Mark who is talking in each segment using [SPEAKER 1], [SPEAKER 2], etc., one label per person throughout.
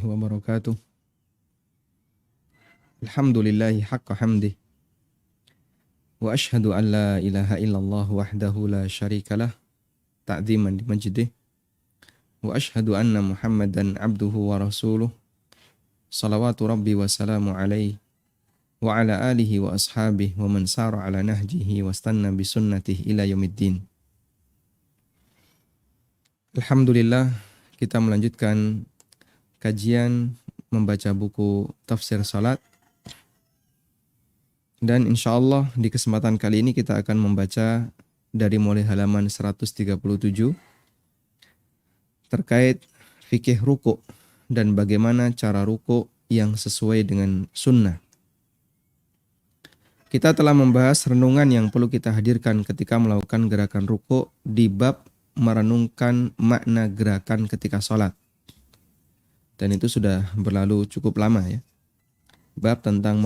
[SPEAKER 1] wabarakatuh. Alhamdulillahi haqqa hamdih. Wa ashhadu an la ilaha illallah wahdahu la syarikalah ta'ziman limajdih. Wa ashhadu anna Muhammadan abduhu wa rasuluh. Salawatu rabbi wa salamu alaihi wa ala alihi wa ashabihi wa man sara ala nahjihi wa stanna bisunnatihi ila yaumiddin. Alhamdulillah, kita melanjutkan kajian membaca buku tafsir salat. Dan insya Allah di kesempatan kali ini kita akan membaca dari mulai halaman 137 terkait fikih ruku' dan bagaimana cara ruku' yang sesuai dengan sunnah. Kita telah membahas renungan yang perlu kita hadirkan ketika melakukan gerakan ruku' di bab merenungkan makna gerakan ketika sholat. Dan itu sudah berlalu cukup lama ya. Bab tentang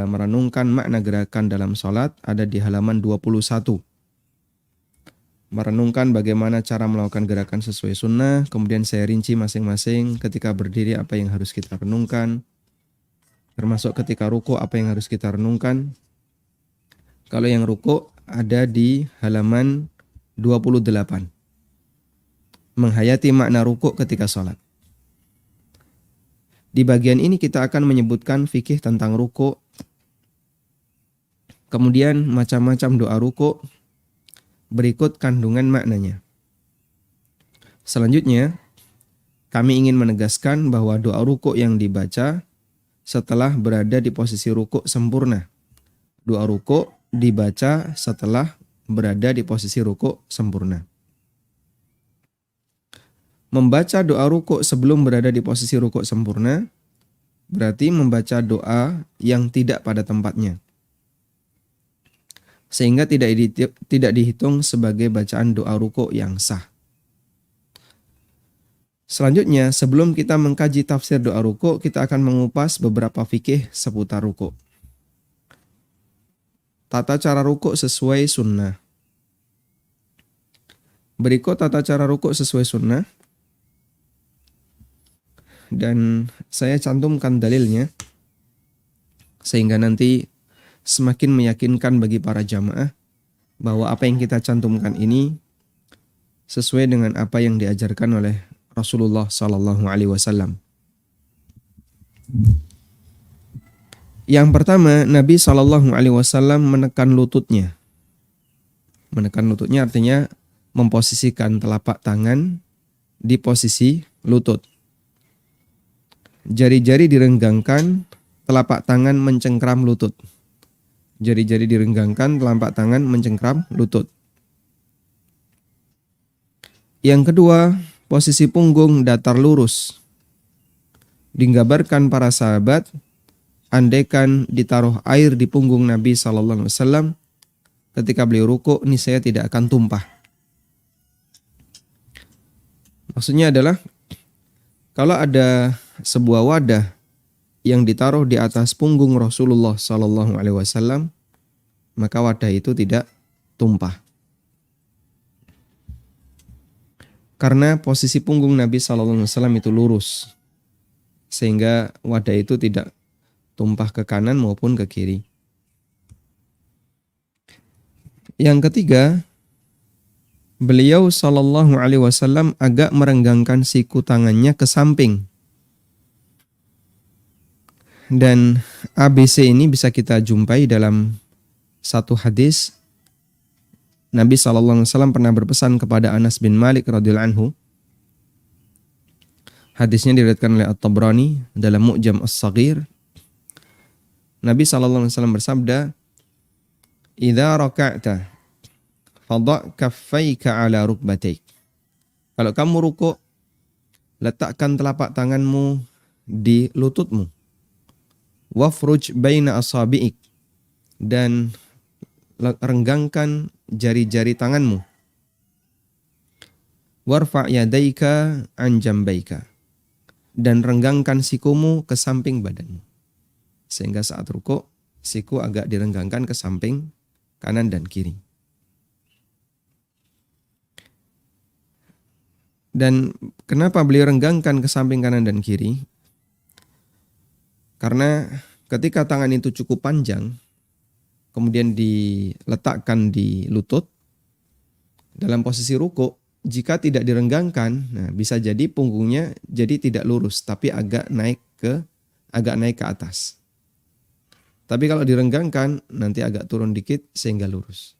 [SPEAKER 1] merenungkan makna gerakan dalam sholat ada di halaman 21. Merenungkan bagaimana cara melakukan gerakan sesuai sunnah. Kemudian saya rinci masing-masing ketika berdiri apa yang harus kita renungkan. Termasuk ketika ruku apa yang harus kita renungkan. Kalau yang ruku ada di halaman 28. Menghayati makna ruku ketika sholat. Di bagian ini kita akan menyebutkan fikih tentang ruku', kemudian macam-macam doa ruku', berikut kandungan maknanya. Selanjutnya, kami ingin menegaskan bahwa doa ruku' yang dibaca setelah berada di posisi ruku' sempurna. Doa ruku' dibaca setelah berada di posisi ruku' sempurna. Membaca doa ruku' sebelum berada di posisi ruku' sempurna berarti membaca doa yang tidak pada tempatnya. Sehingga tidak dihitung sebagai bacaan doa ruku' yang sah. Selanjutnya, sebelum kita mengkaji tafsir doa ruku', kita akan mengupas beberapa fikih seputar ruku'. Tata cara ruku' sesuai sunnah. Berikut tata cara ruku' sesuai sunnah. Dan saya cantumkan dalilnya sehingga nanti semakin meyakinkan bagi para jamaah bahwa apa yang kita cantumkan ini sesuai dengan apa yang diajarkan oleh Rasulullah SAW. Yang pertama, Nabi SAW menekan lututnya. Menekan lututnya artinya memposisikan telapak tangan di posisi lutut. Jari-jari direnggangkan, telapak tangan mencengkram lutut. Jari-jari direnggangkan, telapak tangan mencengkram lutut. Yang kedua, posisi punggung datar lurus. Digambarkan para sahabat, andaikan ditaruh air di punggung Nabi SAW, ketika beliau ruku', niscaya tidak akan tumpah. Maksudnya adalah, kalau ada sebuah wadah yang ditaruh di atas punggung Rasulullah SAW, maka wadah itu tidak tumpah. Karena posisi punggung Nabi SAW itu lurus, sehingga wadah itu tidak tumpah ke kanan maupun ke kiri. Yang ketiga, beliau SAW agak merenggangkan siku tangannya ke samping. Dan ABC ini bisa kita jumpai dalam satu hadis. Nabi SAW pernah berpesan kepada Anas bin Malik radhiyallahu anhu. Hadisnya diriwayatkan oleh At-Tabrani dalam Mu'jam As-Saghir. Nabi SAW bersabda, "Idza raka'ta fadha' kaffayka 'ala rukbataik." Kalau kamu ruku', letakkan telapak tanganmu di lututmu. Wafruj baina asabi'ik, dan renggangkan jari-jari tanganmu. Warfa' yadaika an jambaika, dan renggangkan sikumu ke samping badanmu. Sehingga saat ruku' siku agak direnggangkan ke samping kanan dan kiri. Dan kenapa beliau renggangkan ke samping kanan dan kiri? Karena ketika tangan itu cukup panjang, kemudian diletakkan di lutut, dalam posisi ruku, jika tidak direnggangkan, nah bisa jadi punggungnya jadi tidak lurus, tapi agak naik ke atas. Tapi kalau direnggangkan, nanti agak turun dikit sehingga lurus.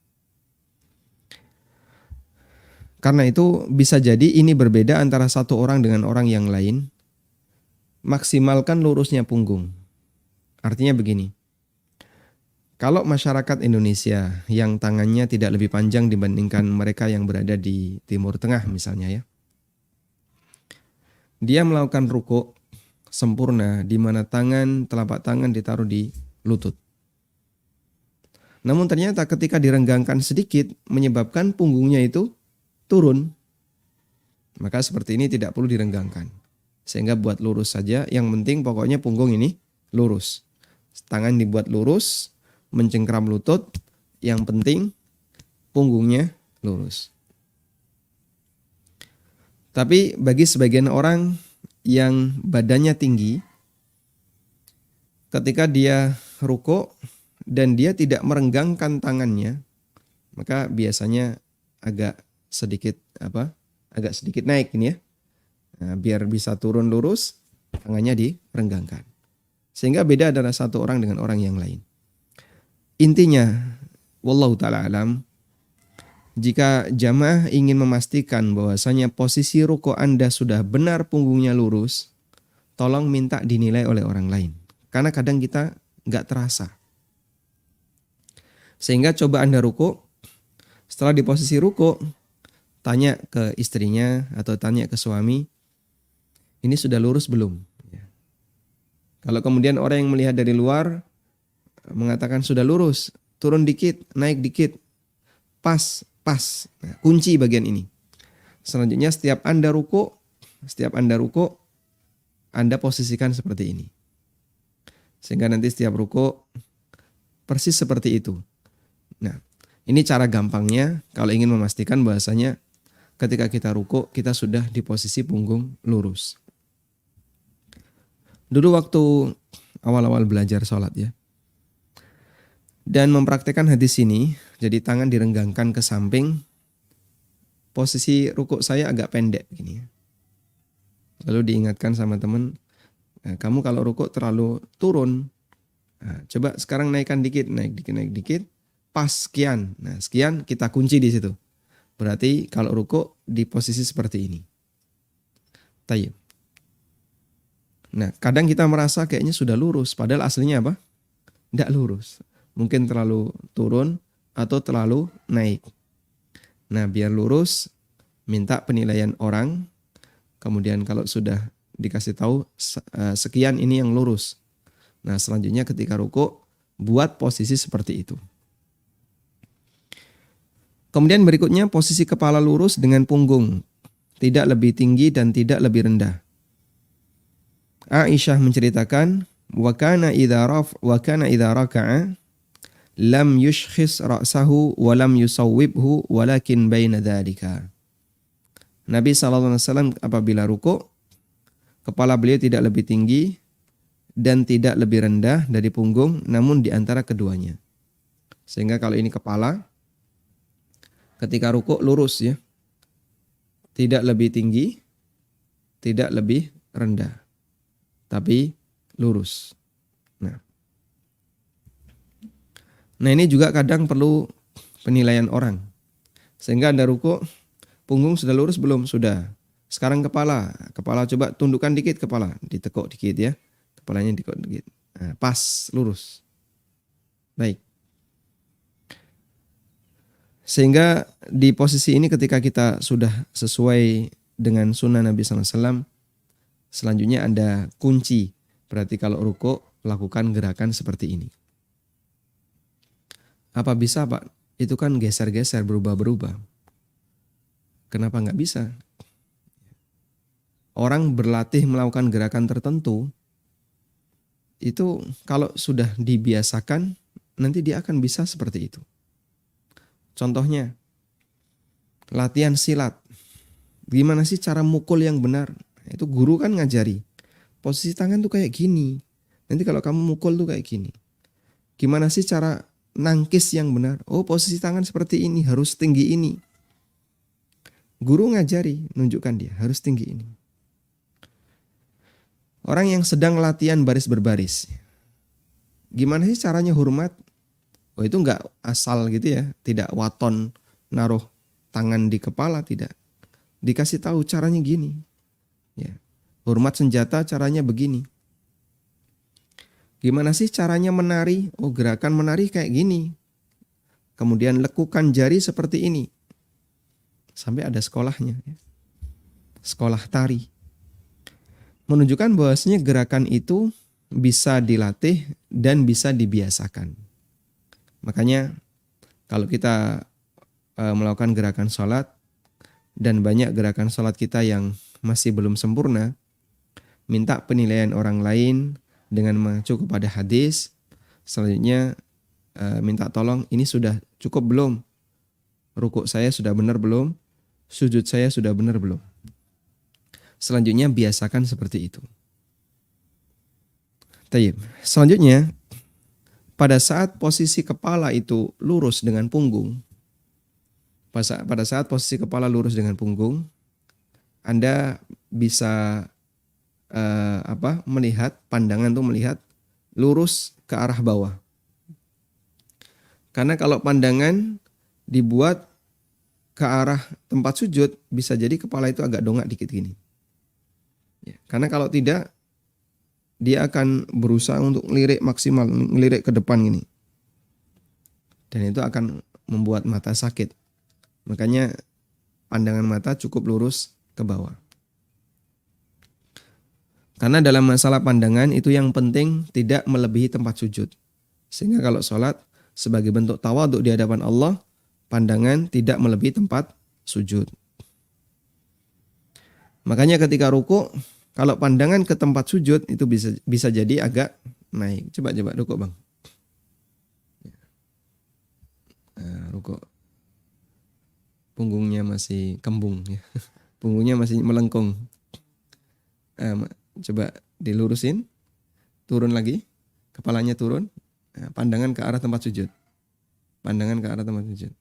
[SPEAKER 1] Karena itu bisa jadi ini berbeda antara satu orang dengan orang yang lain. Maksimalkan lurusnya punggung. Artinya begini. Kalau masyarakat Indonesia yang tangannya tidak lebih panjang dibandingkan mereka yang berada di Timur Tengah misalnya ya. Dia melakukan ruku sempurna di mana telapak tangan ditaruh di lutut. Namun ternyata ketika direnggangkan sedikit menyebabkan punggungnya itu turun. Maka seperti ini tidak perlu direnggangkan. Sehingga buat lurus saja, yang penting pokoknya punggung ini lurus. Tangan dibuat lurus, mencengkram lutut, yang penting punggungnya lurus. Tapi bagi sebagian orang yang badannya tinggi, ketika dia ruku dan dia tidak merenggangkan tangannya, maka biasanya agak sedikit naik ini ya. Nah, biar bisa turun lurus, tangannya direnggangkan. Sehingga beda antara satu orang dengan orang yang lain. Intinya, wallahu ta'ala alam, jika jamaah ingin memastikan bahwasanya posisi ruku Anda sudah benar punggungnya lurus, tolong minta dinilai oleh orang lain. Karena kadang kita nggak terasa. Sehingga coba Anda ruku, setelah di posisi ruku, tanya ke istrinya atau tanya ke suami, ini sudah lurus belum? Kalau kemudian orang yang melihat dari luar mengatakan sudah lurus, turun dikit, naik dikit, pas. Nah, kunci bagian ini. Selanjutnya setiap Anda ruku, Anda posisikan seperti ini. Sehingga nanti setiap ruku persis seperti itu. Nah, ini cara gampangnya kalau ingin memastikan bahasanya ketika kita ruku, kita sudah di posisi punggung lurus. Dulu waktu awal-awal belajar sholat ya, dan mempraktekkan hadis ini, jadi tangan direnggangkan ke samping, posisi ruku saya agak pendek begini. Lalu diingatkan sama teman, nah, kamu kalau ruku terlalu turun, nah, coba sekarang naik dikit, pas sekian. Nah sekian kita kunci di situ. Berarti kalau ruku di posisi seperti ini. Tayyib. Nah, kadang kita merasa kayaknya sudah lurus, padahal aslinya apa? Tidak lurus. Mungkin terlalu turun atau terlalu naik. Nah, biar lurus, minta penilaian orang. Kemudian kalau sudah dikasih tahu sekian ini yang lurus. Nah, selanjutnya ketika ruku, buat posisi seperti itu. Kemudian berikutnya posisi kepala lurus dengan punggung. Tidak lebih tinggi dan tidak lebih rendah. Aisyah menceritakan, wa kana idza raka'a lam yushkhis ra'sahu wa lam yusawwibhu walakin baina dzalika. Nabi SAW apabila ruku, kepala beliau tidak lebih tinggi dan tidak lebih rendah dari punggung, namun di antara keduanya. Sehingga kalau ini kepala, ketika ruku lurus ya. Tidak lebih tinggi, tidak lebih rendah. Tapi lurus. Nah ini juga kadang perlu penilaian orang. Sehingga Anda ruku, punggung sudah lurus belum? Sudah. Sekarang kepala coba tundukkan dikit kepala. Ditekuk dikit ya. Kepalanya ditekuk dikit. Nah, pas, lurus. Baik. Sehingga di posisi ini ketika kita sudah sesuai dengan sunnah Nabi SAW, selanjutnya Anda kunci. Berarti kalau ruku, lakukan gerakan seperti ini. Apa bisa Pak? Itu kan geser-geser, berubah-berubah. Kenapa nggak bisa? Orang berlatih melakukan gerakan tertentu, itu kalau sudah dibiasakan, nanti dia akan bisa seperti itu. Contohnya, latihan silat. Gimana sih cara mukul yang benar? Itu guru kan ngajari. Posisi tangan tuh kayak gini. Nanti kalau kamu mukul tuh kayak gini. Gimana sih cara nangkis yang benar? Oh, posisi tangan seperti ini, harus tinggi ini. Guru ngajari, nunjukkan dia, harus tinggi ini. Orang yang sedang latihan baris berbaris. Gimana sih caranya hormat? Oh, itu enggak asal gitu ya, tidak waton naruh tangan di kepala, tidak. Dikasih tahu caranya gini. Ya. Hormat senjata caranya begini. Gimana sih caranya menari? Oh, gerakan menari kayak gini. Kemudian lekukan jari seperti ini. Sampai ada sekolahnya. Sekolah tari. Menunjukkan bahwasanya gerakan itu bisa dilatih dan bisa dibiasakan. Makanya kalau kita melakukan gerakan sholat dan banyak gerakan sholat kita yang masih belum sempurna, minta penilaian orang lain dengan mengacu kepada hadis. Selanjutnya minta tolong, ini sudah cukup belum? Rukuk saya sudah benar belum? Sujud saya sudah benar belum? Selanjutnya biasakan seperti itu. Tayyib. Selanjutnya, pada saat posisi kepala itu lurus dengan punggung, pada saat posisi kepala lurus dengan punggung, Anda bisa melihat, pandangan tuh melihat lurus ke arah bawah. Karena kalau pandangan dibuat ke arah tempat sujud, bisa jadi kepala itu agak dongak dikit gini. Ya, karena kalau tidak, dia akan berusaha untuk ngelirik maksimal, ngelirik ke depan gini. Dan itu akan membuat mata sakit. Makanya pandangan mata cukup lurus ke bawah. Karena dalam masalah pandangan itu yang penting tidak melebihi tempat sujud. Sehingga kalau sholat sebagai bentuk tawadhu di hadapan Allah, pandangan tidak melebihi tempat sujud. Makanya ketika ruku, kalau pandangan ke tempat sujud itu bisa jadi agak naik. Coba ruku bang. Ruku. Punggungnya masih kembung. Ya. Punggungnya masih melengkung. Coba dilurusin, turun lagi, kepalanya turun, pandangan ke arah tempat sujud. Pandangan ke arah tempat sujud.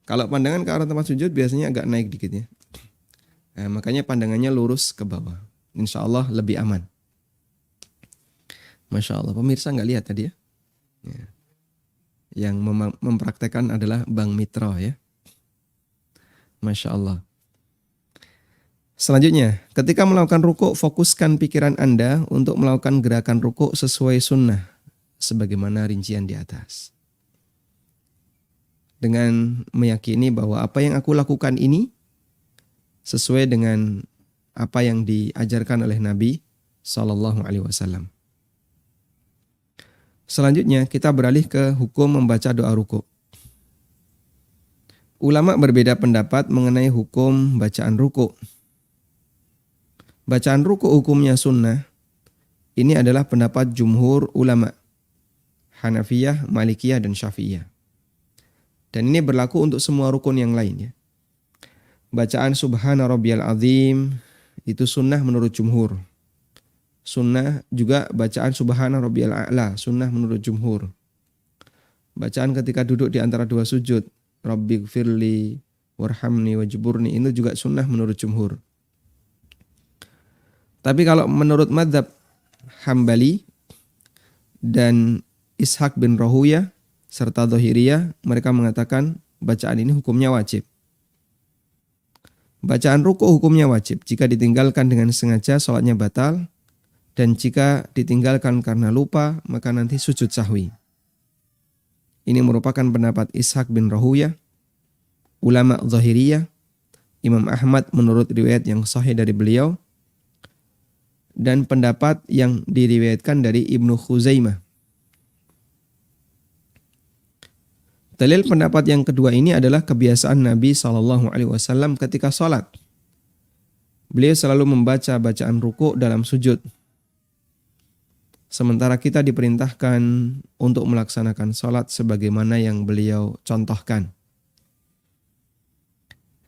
[SPEAKER 1] Kalau pandangan ke arah tempat sujud biasanya agak naik dikit ya. Makanya pandangannya lurus ke bawah. Insya Allah lebih aman. Masya Allah, pemirsa nggak lihat tadi ya? Yang mempraktekkan adalah Bang Mitra ya. Masya Allah. Selanjutnya, ketika melakukan rukuk, fokuskan pikiran Anda untuk melakukan gerakan rukuk sesuai sunnah, sebagaimana rincian di atas. Dengan meyakini bahwa apa yang aku lakukan ini sesuai dengan apa yang diajarkan oleh Nabi SAW. Selanjutnya, kita beralih ke hukum membaca doa rukuk. Ulama berbeda pendapat mengenai hukum bacaan rukuk. Bacaan rukuk hukumnya sunnah. Ini adalah pendapat jumhur ulama. Hanafiyah, Malikiyah, dan Syafi'iyah. Dan ini berlaku untuk semua rukun yang lain ya. Bacaan Subhana Rabbiyal Azim itu sunnah menurut jumhur. Sunnah juga bacaan Subhana Rabbiyal A'la, sunnah menurut jumhur. Bacaan ketika duduk di antara dua sujud, Rabbighfirli warhamni wajburni, itu juga sunnah menurut jumhur. Tapi kalau menurut mazhab Hambali dan Ishaq bin Rahuyah serta Dhahiriyah, mereka mengatakan bacaan ini hukumnya wajib. Bacaan rukuk hukumnya wajib. Jika ditinggalkan dengan sengaja, sholatnya batal. Dan jika ditinggalkan karena lupa, maka nanti sujud sahwi. Ini merupakan pendapat Ishaq bin Rahuyah, ulama Dhahiriyah, Imam Ahmad menurut riwayat yang sahih dari beliau, dan pendapat yang diriwayatkan dari Ibnu Khuzaimah. Dalil pendapat yang kedua ini adalah kebiasaan Nabi SAW ketika sholat. Beliau selalu membaca bacaan rukuk dalam sujud. Sementara kita diperintahkan untuk melaksanakan sholat sebagaimana yang beliau contohkan.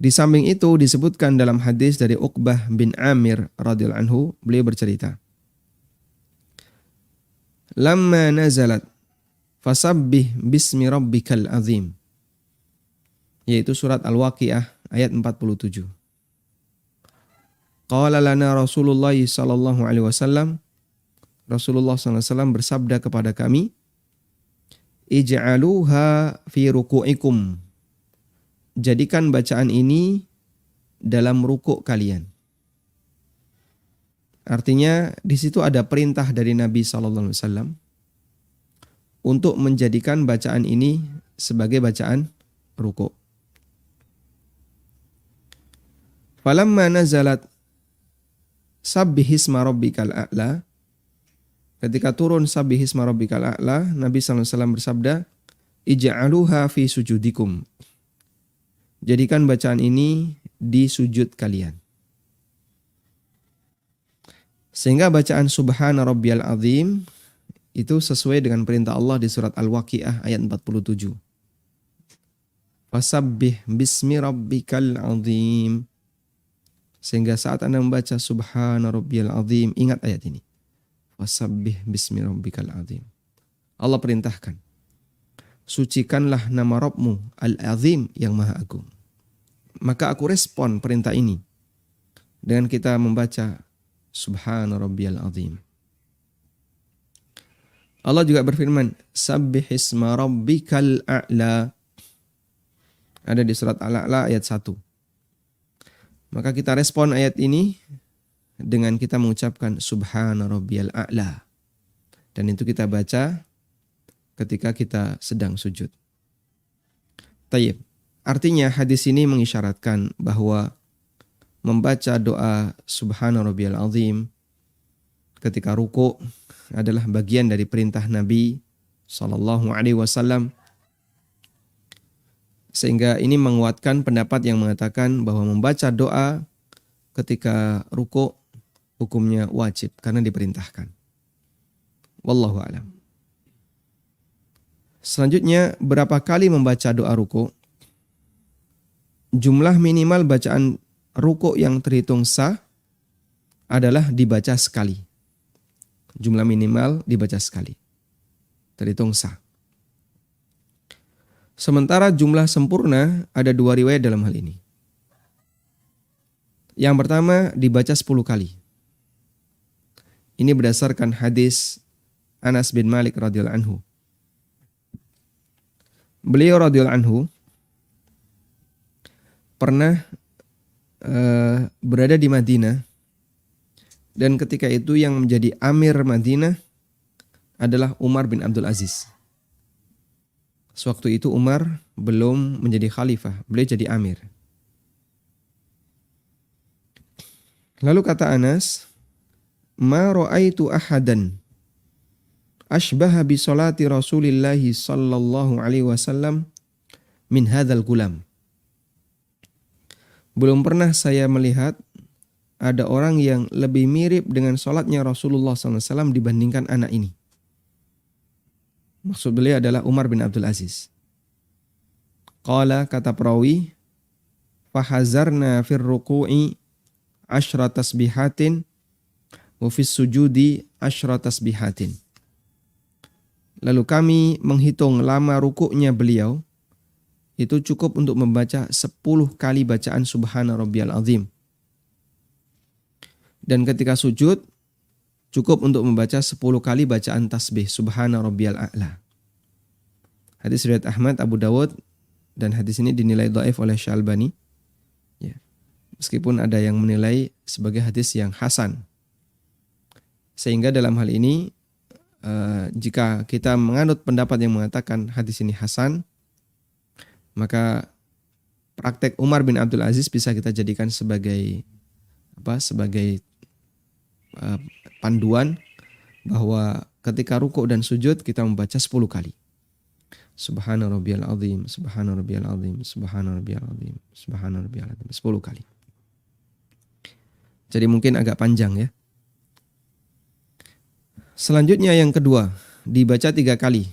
[SPEAKER 1] Di samping itu disebutkan dalam hadis dari Uqbah bin Amir radhiyallahu anhu, beliau bercerita, lamma nazalat fasabbih bismi rabbikal azim, yaitu surat Al-Waqiah ayat 47. Qala lana Rasulullah sallallahu alaihi wasallam, Rasulullah sallallahu alaihi wasallam bersabda kepada kami, ij'aluha fi ruku'ikum, jadikan bacaan ini dalam rukuk kalian. Artinya di situ ada perintah dari Nabi sallallahu alaihi wasallam untuk menjadikan bacaan ini sebagai bacaan rukuk. Falamma nazalat sabbihisma rabbikal a'la, ketika turun sabbihisma rabbikal a'la, Nabi sallallahu alaihi wasallam bersabda, ij'aluha fi sujudikum, jadikan bacaan ini di sujud kalian. Sehingga bacaan subhana rabbiyal azim itu sesuai dengan perintah Allah di surat Al-Waqiah ayat 47. Fasabbih bismi rabbikal azim. Sehingga saat Anda membaca subhana rabbiyal azim, ingat ayat ini. Fasabbih bismi rabbikal azim. Allah perintahkan, sucikanlah nama Rabbmu al-azim yang maha agung. Maka aku respon perintah ini dengan kita membaca subhana rabbiyal azim. Allah juga berfirman, sabbihisma rabbikal a'la. Ada di surat Al-A'la ayat 1. Maka kita respon ayat ini dengan kita mengucapkan subhana rabbiyal a'la. Dan itu kita baca ketika kita sedang sujud. Tayyib. Artinya hadis ini mengisyaratkan bahwa membaca doa subhana rabbiyal azim ketika ruku adalah bagian dari perintah Nabi sallallahu alaihi wasallam. Sehingga ini menguatkan pendapat yang mengatakan bahwa membaca doa ketika ruku hukumnya wajib karena diperintahkan. Wallahu a'lam. Selanjutnya, berapa kali membaca doa ruku? Jumlah minimal bacaan ruku yang terhitung sah adalah dibaca sekali. Jumlah minimal dibaca sekali. Terhitung sah. Sementara jumlah sempurna ada 2 riwayat dalam hal ini. Yang pertama dibaca 10 kali. Ini berdasarkan hadis Anas bin Malik radhiyallahu anhu. Beliau radhiyallahu anhu pernah berada di Madinah, dan ketika itu yang menjadi amir Madinah adalah Umar bin Abdul Aziz. Sewaktu itu Umar belum menjadi khalifah, beliau jadi amir. Lalu kata Anas, ma ra'aitu ahadan ashbaha bi salati Rasulillah sallallahu alaihi wasallam min hadzal gulam. Belum pernah saya melihat ada orang yang lebih mirip dengan salatnya Rasulullah SAW dibandingkan anak ini. Maksud beliau adalah Umar bin Abdul Aziz. Qala, kata perawi, fahazarna fir ruku'i 10 tasbihatin wa fis sujudi 10 tasbihatin. Lalu kami menghitung lama rukuknya beliau, itu cukup untuk membaca 10 kali bacaan subhana rabbiyal azim. Dan ketika sujud, cukup untuk membaca 10 kali bacaan tasbih subhana rabbiyal a'la. Hadis riwayat Ahmad, Abu Dawud, dan hadis ini dinilai dhaif oleh Syalbani. Ya. Meskipun ada yang menilai sebagai hadis yang hasan. Sehingga dalam hal ini, jika kita menganut pendapat yang mengatakan hadis ini hasan, maka praktek Umar bin Abdul Aziz bisa kita jadikan sebagai panduan bahwa ketika rukuk dan sujud kita membaca 10 kali. Subhana rabbiyal azim, subhana rabbiyal azim, subhana rabbiyal azim, subhana rabbiyal azim, 10 kali. Jadi mungkin agak panjang ya. Selanjutnya yang kedua, dibaca 3 kali.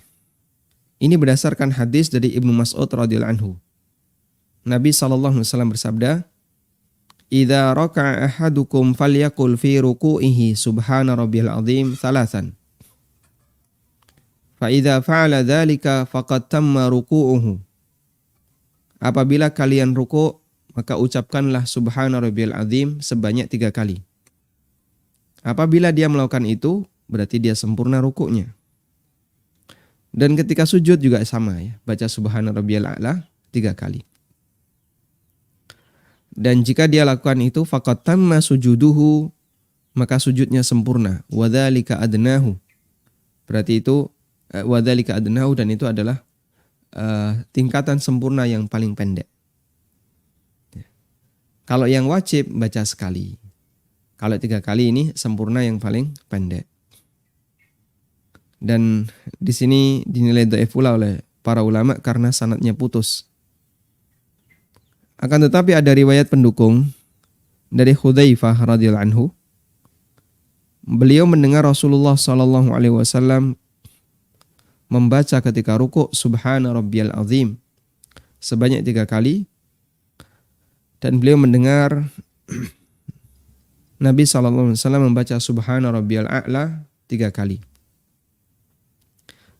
[SPEAKER 1] Ini berdasarkan hadis dari Ibnu Mas'ud radhiyallahu anhu. Nabi sallallahu alaihi wasallam bersabda, "Idza raka'a ahadukum falyaqul fi ruku'ihi subhana rabbiyal azim 3." Fa idza fa'ala dzalika faqad tamma ruku'uhu. Apabila kalian ruku', maka ucapkanlah subhana rabbiyal azim sebanyak 3 kali. Apabila dia melakukan itu, berarti dia sempurna rukuknya. Dan ketika sujud juga sama ya, baca subhana rabbiyal a'la 3 kali. Dan jika dia lakukan itu faqad tamma sujuduhu, maka sujudnya sempurna. Wa dzalika adnahu. Berarti itu wa dzalika adnahu, dan itu adalah tingkatan sempurna yang paling pendek. Kalau yang wajib baca sekali. Kalau 3 kali ini sempurna yang paling pendek. Dan di sini dinilai dhaif pula oleh para ulama karena sanadnya putus. Akan tetapi ada riwayat pendukung dari Hudzaifah radhiyallahu anhu. Beliau mendengar Rasulullah sallallahu alaihi wasallam membaca ketika rukuk subhana rabbiyal azim sebanyak 3 kali, dan beliau mendengar Nabi sallallahu alaihi wasallam membaca subhana rabbiyal a'la 3 kali.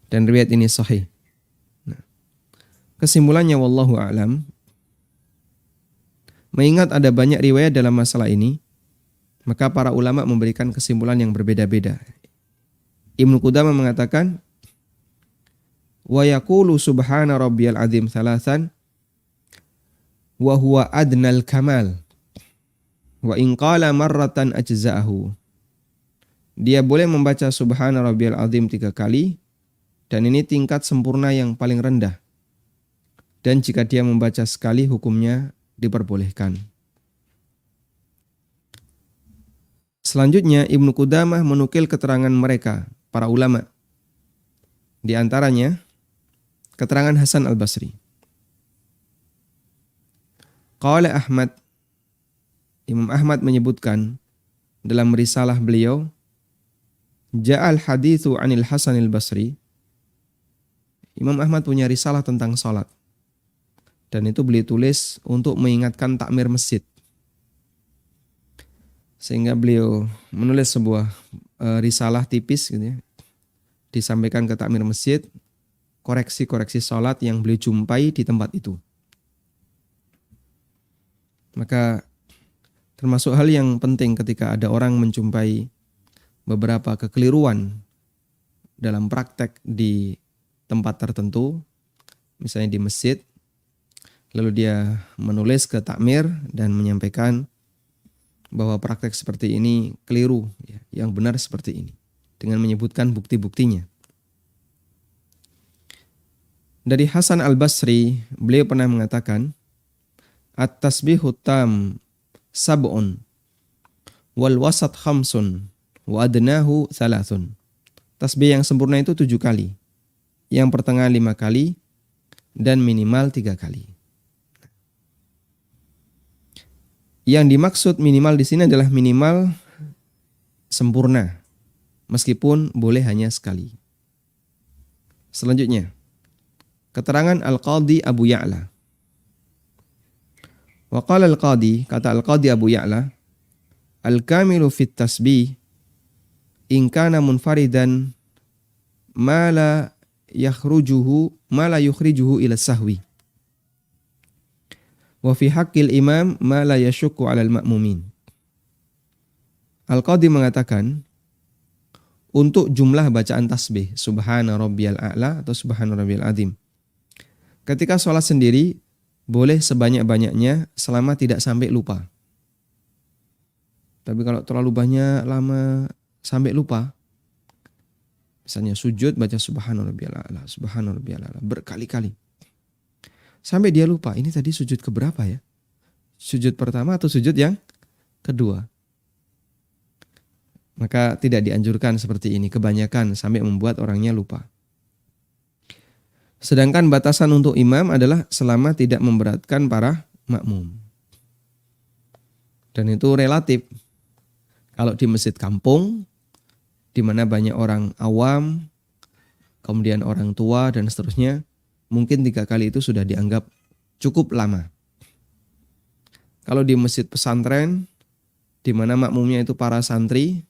[SPEAKER 1] Dan riwayat ini sahih. Nah, kesimpulannya wallahu a'lam, mengingat ada banyak riwayat dalam masalah ini, maka para ulama memberikan kesimpulan yang berbeda-beda. Ibnu Qudamah mengatakan wa yaqulu subhana rabbiyal azim thalathan wa huwa adnal kamal wa in qala marratan ajza'ahu. Dia boleh membaca subhana rabbiyal azim 3 kali, dan ini tingkat sempurna yang paling rendah. Dan jika dia membaca sekali, hukumnya diperbolehkan. Selanjutnya Ibnu Qudamah menukil keterangan mereka, para ulama. Di antaranya keterangan Hasan Al-Basri. Qala Ahmad, Imam Ahmad menyebutkan dalam risalah beliau, Ja'al hadithu anil Hasan Al-Basri. Imam Ahmad punya risalah tentang salat. Dan itu beliau tulis untuk mengingatkan takmir masjid. Sehingga beliau menulis sebuah risalah tipis gitu ya, disampaikan ke takmir masjid, koreksi-koreksi salat yang beliau jumpai di tempat itu. Maka termasuk hal yang penting ketika ada orang menjumpai beberapa kekeliruan dalam praktek di tempat tertentu, misalnya di masjid, lalu dia menulis ke takmir dan menyampaikan bahwa praktek seperti ini keliru, ya, yang benar seperti ini, dengan menyebutkan bukti-buktinya. Dari Hasan Al-Basri, beliau pernah mengatakan, At-tasbihu tam sab'un wal wasat khamsun wa adnahu thalathun. Tasbih yang sempurna itu 7 kali. Yang pertengahan 5 kali, dan minimal 3 kali. Yang dimaksud minimal di sini adalah minimal sempurna, meskipun boleh hanya sekali. Selanjutnya, keterangan Al-Qadhi Abu Ya'la. Wa qala Al-Qadhi, kata Al-Qadhi Abu Ya'la, Al-kamilu fit tasbih in kana munfaridan ma la yukhrijuhu ila sahwi. Wa fi haqqil imam ma la yashukku 'alal ma'mumin. Al-Qadhi mengatakan, untuk jumlah bacaan tasbih subhana rabbiyal a'la atau subhana rabbiyal azim, ketika sholat sendiri boleh sebanyak-banyaknya selama tidak sampai lupa. Tapi kalau terlalu banyak, lama sampai lupa, misalnya sujud baca subhana rabbiyal a'la berkali-kali, sampai dia lupa, ini tadi sujud keberapa ya? Sujud pertama atau sujud yang kedua? Maka tidak dianjurkan seperti ini, kebanyakan sampai membuat orangnya lupa. Sedangkan batasan untuk imam adalah selama tidak memberatkan para makmum. Dan itu relatif. Kalau di masjid kampung, di mana banyak orang awam, kemudian orang tua dan seterusnya, mungkin 3 kali itu sudah dianggap cukup lama. Kalau di masjid pesantren, di mana makmumnya itu para santri,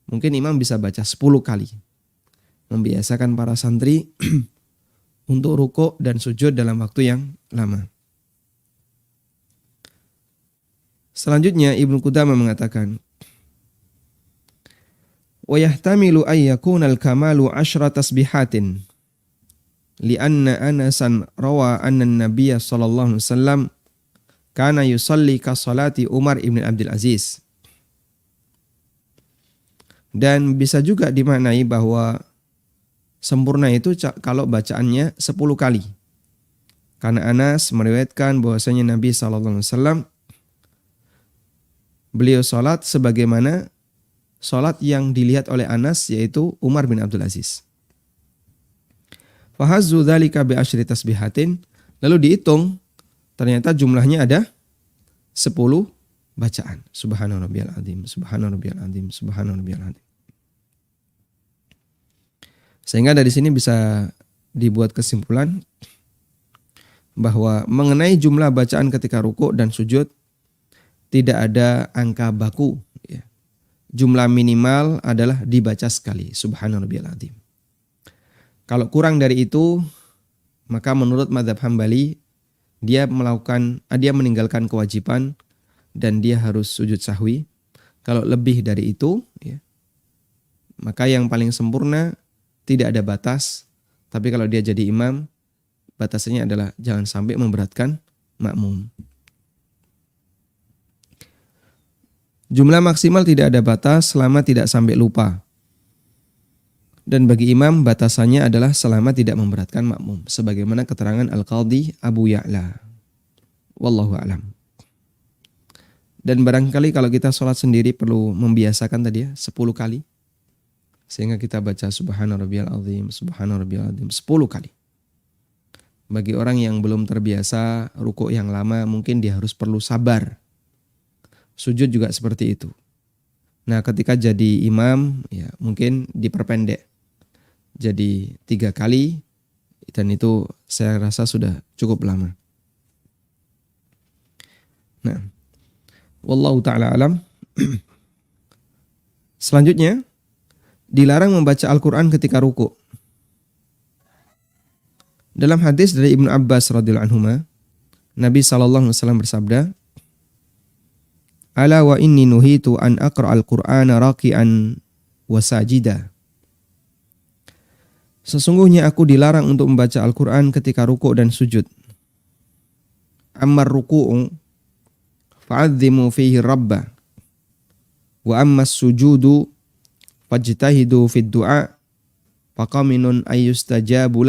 [SPEAKER 1] mungkin imam bisa baca 10 kali. membiasakan para santri untuk rukuk dan sujud dalam waktu yang lama. Selanjutnya Ibnu Qudamah mengatakan, wa yahtamilu ay yakuna al-kamalu 10 tasbihatin li'anna Anasan rawa anna an-nabiy sallallahu alaihi wasallam kana yusalli ka salati Umar ibn Abdul Aziz. Dan bisa juga dimaknai bahwa sempurna itu kalau bacaannya 10 kali. Karena Anas meriwayatkan bahwasanya Nabi sallallahu alaihi wasallam beliau salat sebagaimana salat yang dilihat oleh Anas, yaitu Umar bin Abdul Aziz. Fahazzu dzalika bi asyri tasbihatin, lalu dihitung ternyata jumlahnya ada 10 bacaan. Subhana rabbiyal azim, subhana rabbiyal azim, subhana rabbiyal azim. Sehingga dari sini bisa dibuat kesimpulan bahwa mengenai jumlah bacaan ketika rukuk dan sujud tidak ada angka baku. Ya. Jumlah minimal adalah dibaca sekali. Subhana rabbiyal azim. Kalau kurang dari itu, maka menurut mazhab Hambali, dia meninggalkan kewajiban dan dia harus sujud sahwi. Kalau lebih dari itu, ya, maka yang paling sempurna tidak ada batas. Tapi kalau dia jadi imam, batasannya adalah jangan sampai memberatkan makmum. Jumlah maksimal tidak ada batas selama tidak sampai lupa. Dan bagi imam batasannya adalah selama tidak memberatkan makmum. Sebagaimana keterangan Al-Qadhi Abu Ya'la. Wallahu a'lam. Dan barangkali kalau kita sholat sendiri perlu membiasakan tadi ya 10 kali. Sehingga kita baca Subhana rabbiyal azim, Subhana rabbiyal azim 10 kali. Bagi orang yang belum terbiasa rukuk yang lama, mungkin dia harus perlu sabar. Sujud juga seperti itu. Nah, ketika jadi imam, ya mungkin diperpendek jadi 3 kali, dan itu saya rasa sudah cukup lama. Nah, wallahu ta'ala alam. Selanjutnya, dilarang membaca Al-Quran ketika rukuk. Dalam hadis dari Ibnu Abbas radhiyallahu anhuma, Nabi SAW bersabda, Ala wa inni nuhitu an aqra'al Qur'ana raki'an wa sajida. Sesungguhnya aku dilarang untuk membaca Al-Quran ketika rukuk dan sujud. Ammar ruku'u fa'adzimu fihi rabba. Wa ammas sujudu fajtahidu fid du'a faqaminun ayyustajabu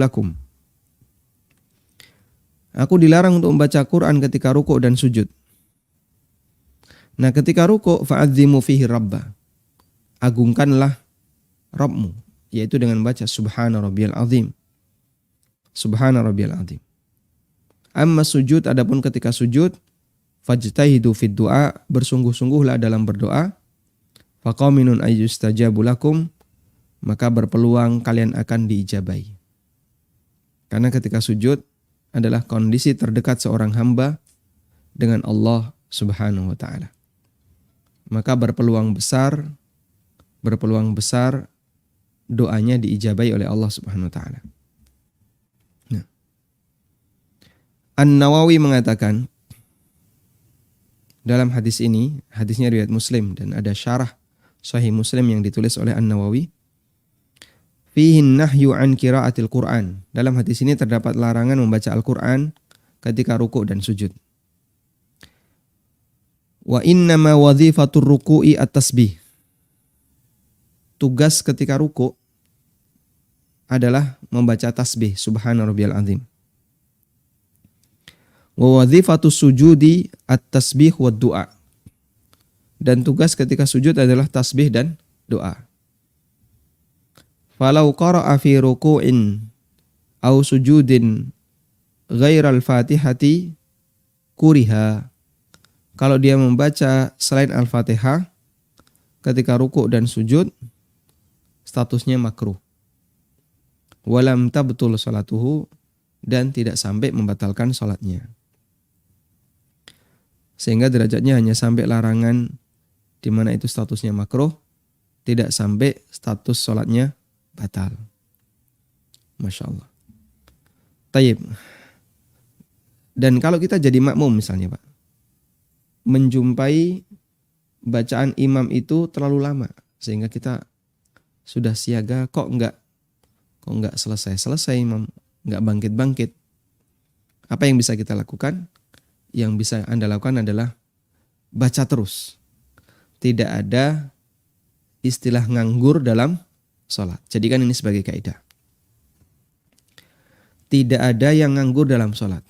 [SPEAKER 1] lakum. Aku dilarang untuk membaca Quran ketika rukuk dan sujud. Nah, ketika rukuk fa'adzimu fihi rabba. Agungkanlah Rabbmu, yaitu dengan membaca Subhana rabbiyal azim. Subhana rabbiyal azim. Amma sujud, adapun ketika sujud, fajtahidu fid du'a, bersungguh-sungguhlah dalam berdoa. Faqaminun ayyustajabu lakum, maka berpeluang kalian akan diijabahi. Karena ketika sujud adalah kondisi terdekat seorang hamba dengan Allah Subhanahu wa ta'ala. Maka berpeluang besar doanya diijabahi oleh Allah Subhanahu wa ta'ala. Nah. An-Nawawi mengatakan dalam hadis ini, hadisnya riwayat Muslim dan ada syarah Sahih Muslim yang ditulis oleh An-Nawawi. Fihi nahyu an qiraatil Qur'an. Dalam hadis ini terdapat larangan membaca Al-Qur'an ketika rukuk dan sujud. Wa innama wadhifatur ruku'i at-tasbih. Tugas ketika rukuk adalah membaca tasbih Subhana rabbiyal azim. Wa wadhifatus sujudi at-tasbih wad du'a. Dan tugas ketika sujud adalah tasbih dan doa. Falau qara'a fi ruku'in aw sujudin ghairal fatihati kuriha. Kalau dia membaca selain Al-Fatihah ketika rukuk dan sujud, statusnya makruh. Walam tabtul salatuhu, dan tidak sampai membatalkan salatnya. Sehingga derajatnya hanya sampai larangan di mana itu statusnya makruh, tidak sampai status sholatnya batal. Masya Allah. Tayyib. Dan kalau kita jadi makmum misalnya Pak, menjumpai bacaan imam itu terlalu lama sehingga kita sudah siaga kok enggak selesai imam, enggak bangkit. Apa yang bisa kita lakukan? Yang bisa Anda lakukan adalah baca terus. Tidak ada istilah nganggur dalam sholat. Jadikan ini sebagai kaidah. Tidak ada yang nganggur dalam sholat.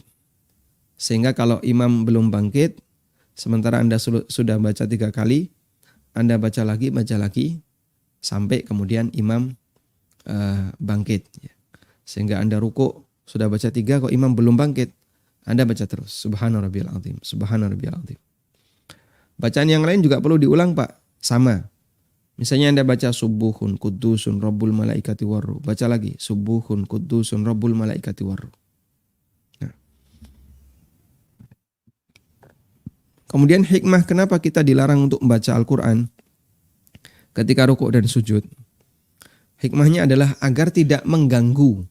[SPEAKER 1] Sehingga kalau imam belum bangkit, sementara Anda sudah baca 3 kali, Anda baca lagi, sampai kemudian imam bangkit. Sehingga Anda ruku, sudah baca 3 kok imam belum bangkit, Anda baca terus. Subhana rabbiyal azim, subhana rabbiyal azim. Bacaan yang lain juga perlu diulang Pak, sama. Misalnya Anda baca subuhun kudusun rabbul malaikati warruh, baca lagi subuhun kudusun rabbul malaikati warruh. Kemudian hikmah kenapa kita dilarang untuk membaca Al-Quran ketika rukuk dan sujud. Hikmahnya adalah agar tidak mengganggu.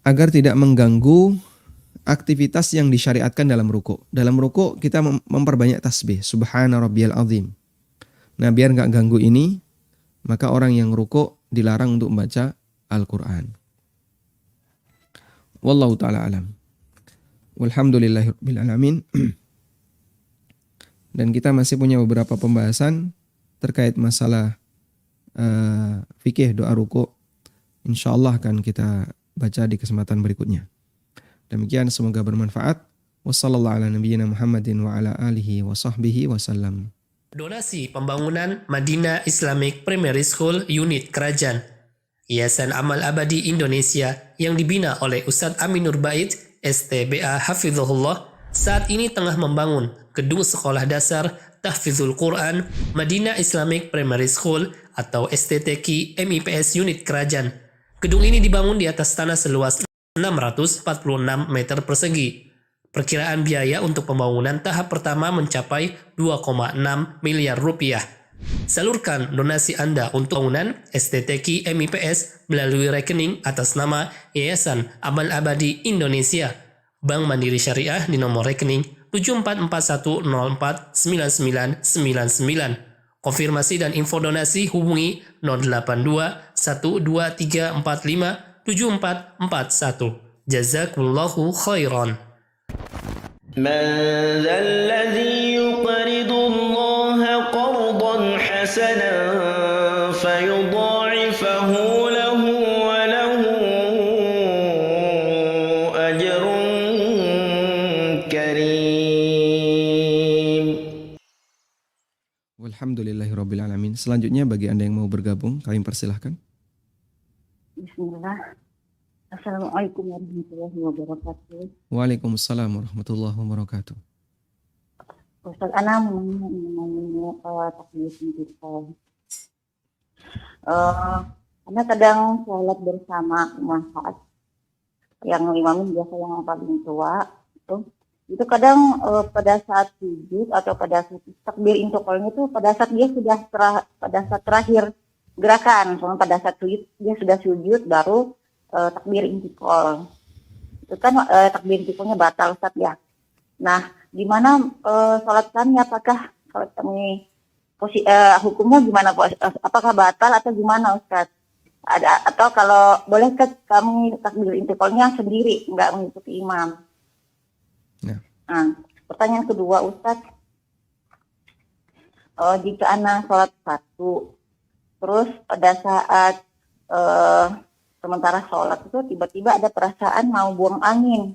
[SPEAKER 1] Agar tidak mengganggu aktivitas yang disyariatkan dalam rukuk. Dalam rukuk kita memperbanyak tasbih. Subhana rabbiyal azim. Nah biar gak ganggu ini, maka orang yang rukuk dilarang untuk membaca Al-Quran. Wallahu ta'ala alam. Walhamdulillahirabbil alamin. Dan kita masih punya beberapa pembahasan terkait masalah fikih doa ruku'. InsyaAllah akan kita baca di kesempatan berikutnya. Demikian semoga bermanfaat. Wassallallahu ala nabiyyina Muhammadin wa ala alihi wa sahbihi wasallam.
[SPEAKER 2] Donasi pembangunan Madinah Islamic Primary School Unit Kerajaan Yayasan Amal Abadi Indonesia yang dibina oleh Ustadz Aminur Bait STBA Hafizahullah saat ini tengah membangun gedung sekolah dasar Tahfizul Quran Madinah Islamic Primary School atau STTQ MIPS Unit Kerajaan. Gedung ini dibangun di atas tanah seluas 646 meter persegi. Perkiraan biaya untuk pembangunan tahap pertama mencapai 2,6 miliar rupiah. Salurkan donasi Anda untuk bangunan STTQ MIPS melalui rekening atas nama Yayasan Amal Abadi Indonesia, Bank Mandiri Syariah di nomor rekening 7441049999. Konfirmasi dan info donasi hubungi 082 12345 7441. Jazakumullahu khairan.
[SPEAKER 3] من ذا الذي يقرض الله قرضا حسنا فيضاعفه له وله أجر كريم.
[SPEAKER 1] Walhamdulillahirabbil alamin. Selanjutnya bagi Anda yang mau bergabung, kami persilahkan.
[SPEAKER 4] Bismillah. Assalamualaikum warahmatullahi wabarakatuh.
[SPEAKER 1] Waalaikumsalam warahmatullahi wabarakatuh.
[SPEAKER 4] Ustaz Ana menanya takbir kita. Karena kadang sholat bersama saat yang imam biasa yang paling tua itu kadang pada saat sujud atau pada saat takbir intiqalnya itu pada saat dia sudah pada saat terakhir gerakan, soalnya pada saat sujud dia sudah sujud baru takbir intikal. Itu kan takbir intikalnya batal Ustaz ya. Nah, gimana sholat kami, apakah sholat kami hukumnya gimana apakah batal atau gimana Ustaz? Ada atau kalau boleh kami takbir intikalnya sendiri enggak mengikuti imam.
[SPEAKER 1] Ya.
[SPEAKER 4] Nah, pertanyaan kedua Ustaz, jika anak sholat satu terus pada saat sementara sholat itu tiba-tiba ada perasaan mau buang angin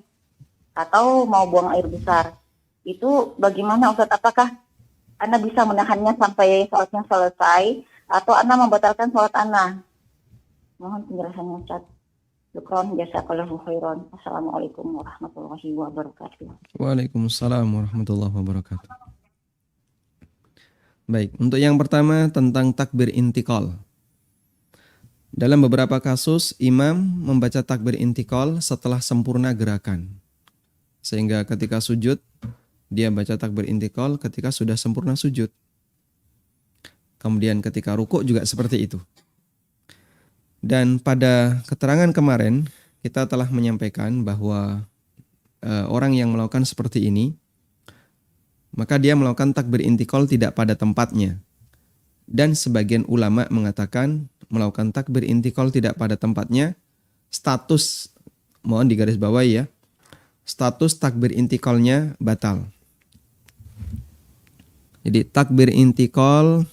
[SPEAKER 4] atau mau buang air besar. Itu bagaimana Ustaz? Apakah Anda bisa menahannya sampai sholatnya selesai atau Anda membatalkan sholat Anda? Mohon penjelasannya Ustaz. Syukron, jazakallahu khairan. Assalamualaikum warahmatullahi wabarakatuh.
[SPEAKER 1] Waalaikumsalam warahmatullahi wabarakatuh. Baik, untuk yang pertama tentang takbir intikal. Dalam beberapa kasus, imam membaca takbir intikal setelah sempurna gerakan. Sehingga ketika sujud, dia baca takbir intikal ketika sudah sempurna sujud. Kemudian ketika rukuk juga seperti itu. Dan pada keterangan kemarin kita telah menyampaikan bahwa orang yang melakukan seperti ini, maka dia melakukan takbir intikal tidak pada tempatnya. Dan sebagian ulama mengatakan melakukan takbir intikal tidak pada tempatnya, status, mohon digarisbawahi ya, status takbir intikalnya batal. Jadi takbir intikal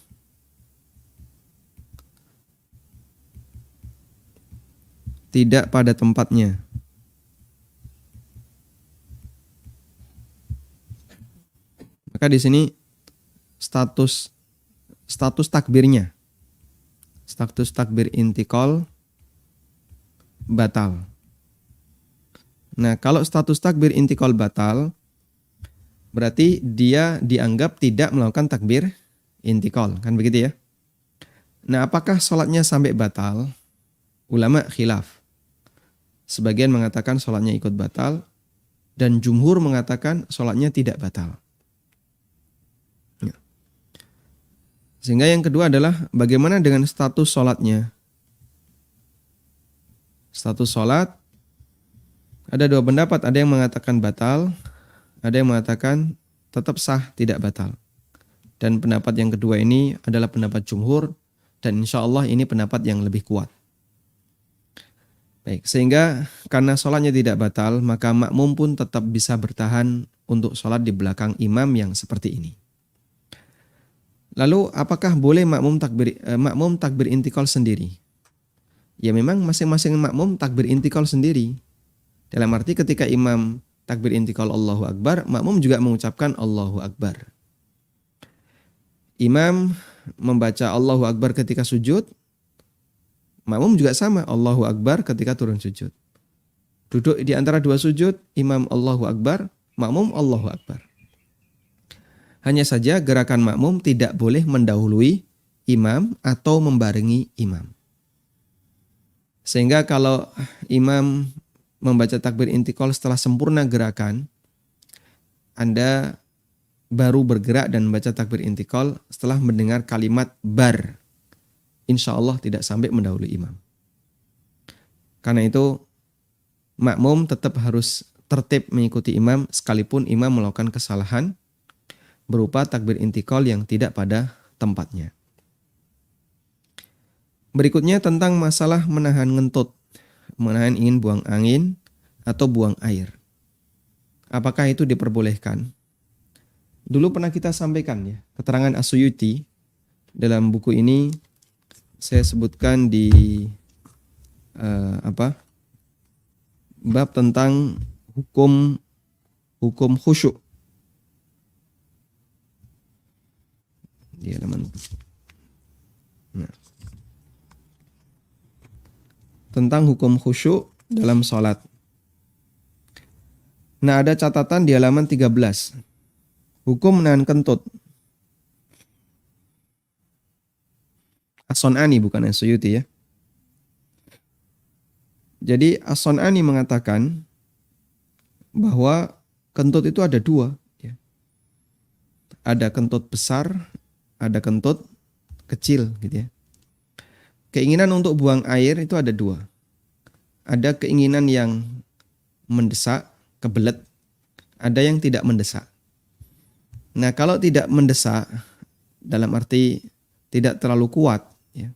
[SPEAKER 1] tidak pada tempatnya. Maka di sini status takbirnya, status takbir intikal batal. Nah, kalau status takbir intikal batal, berarti dia dianggap tidak melakukan takbir intikal, kan begitu ya? Nah, apakah sholatnya sampai batal? Ulama khilaf. Sebagian mengatakan sholatnya ikut batal, dan jumhur mengatakan sholatnya tidak batal. Sehingga yang kedua adalah bagaimana dengan status sholatnya? Status sholat, ada dua pendapat, ada yang mengatakan batal, ada yang mengatakan tetap sah, tidak batal. Dan pendapat yang kedua ini adalah pendapat jumhur, dan insya Allah ini pendapat yang lebih kuat. Baik, sehingga karena sholatnya tidak batal, maka makmum pun tetap bisa bertahan untuk sholat di belakang imam yang seperti ini. Lalu apakah boleh makmum takbir intikal sendiri? Ya memang masing-masing makmum takbir intikal sendiri. Dalam arti ketika imam takbir intikal Allahu Akbar, makmum juga mengucapkan Allahu Akbar. Imam membaca Allahu Akbar ketika sujud, makmum juga sama Allahu Akbar ketika turun sujud. Duduk di antara dua sujud, imam Allahu Akbar, makmum Allahu Akbar. Hanya saja gerakan makmum tidak boleh mendahului imam atau membarengi imam. Sehingga kalau imam membaca takbir intikal setelah sempurna gerakan, Anda baru bergerak dan membaca takbir intikal setelah mendengar kalimat bar. Insya Allah tidak sampai mendahului imam. Karena itu makmum tetap harus tertib mengikuti imam sekalipun imam melakukan kesalahan berupa takbir intikal yang tidak pada tempatnya. Berikutnya tentang masalah menahan ngentut, menahan ingin buang angin atau buang air. Apakah itu diperbolehkan? Dulu pernah kita sampaikan ya, keterangan As-Suyuti dalam buku ini saya sebutkan di bab tentang hukum khusyuk. Di halaman. Nah. Tentang hukum khusyuk dalam sholat. Nah, ada catatan di halaman 13. Hukum menahan kentut. As-Sun'ani bukan As-Suyuti ya. Jadi As-Sun'ani mengatakan bahwa kentut itu ada dua. Ya. Ada kentut besar, ada kentut kecil gitu ya. Keinginan untuk buang air itu ada dua. Ada keinginan yang mendesak, kebelet. Ada yang tidak mendesak. Nah, kalau tidak mendesak, dalam arti tidak terlalu kuat, ya.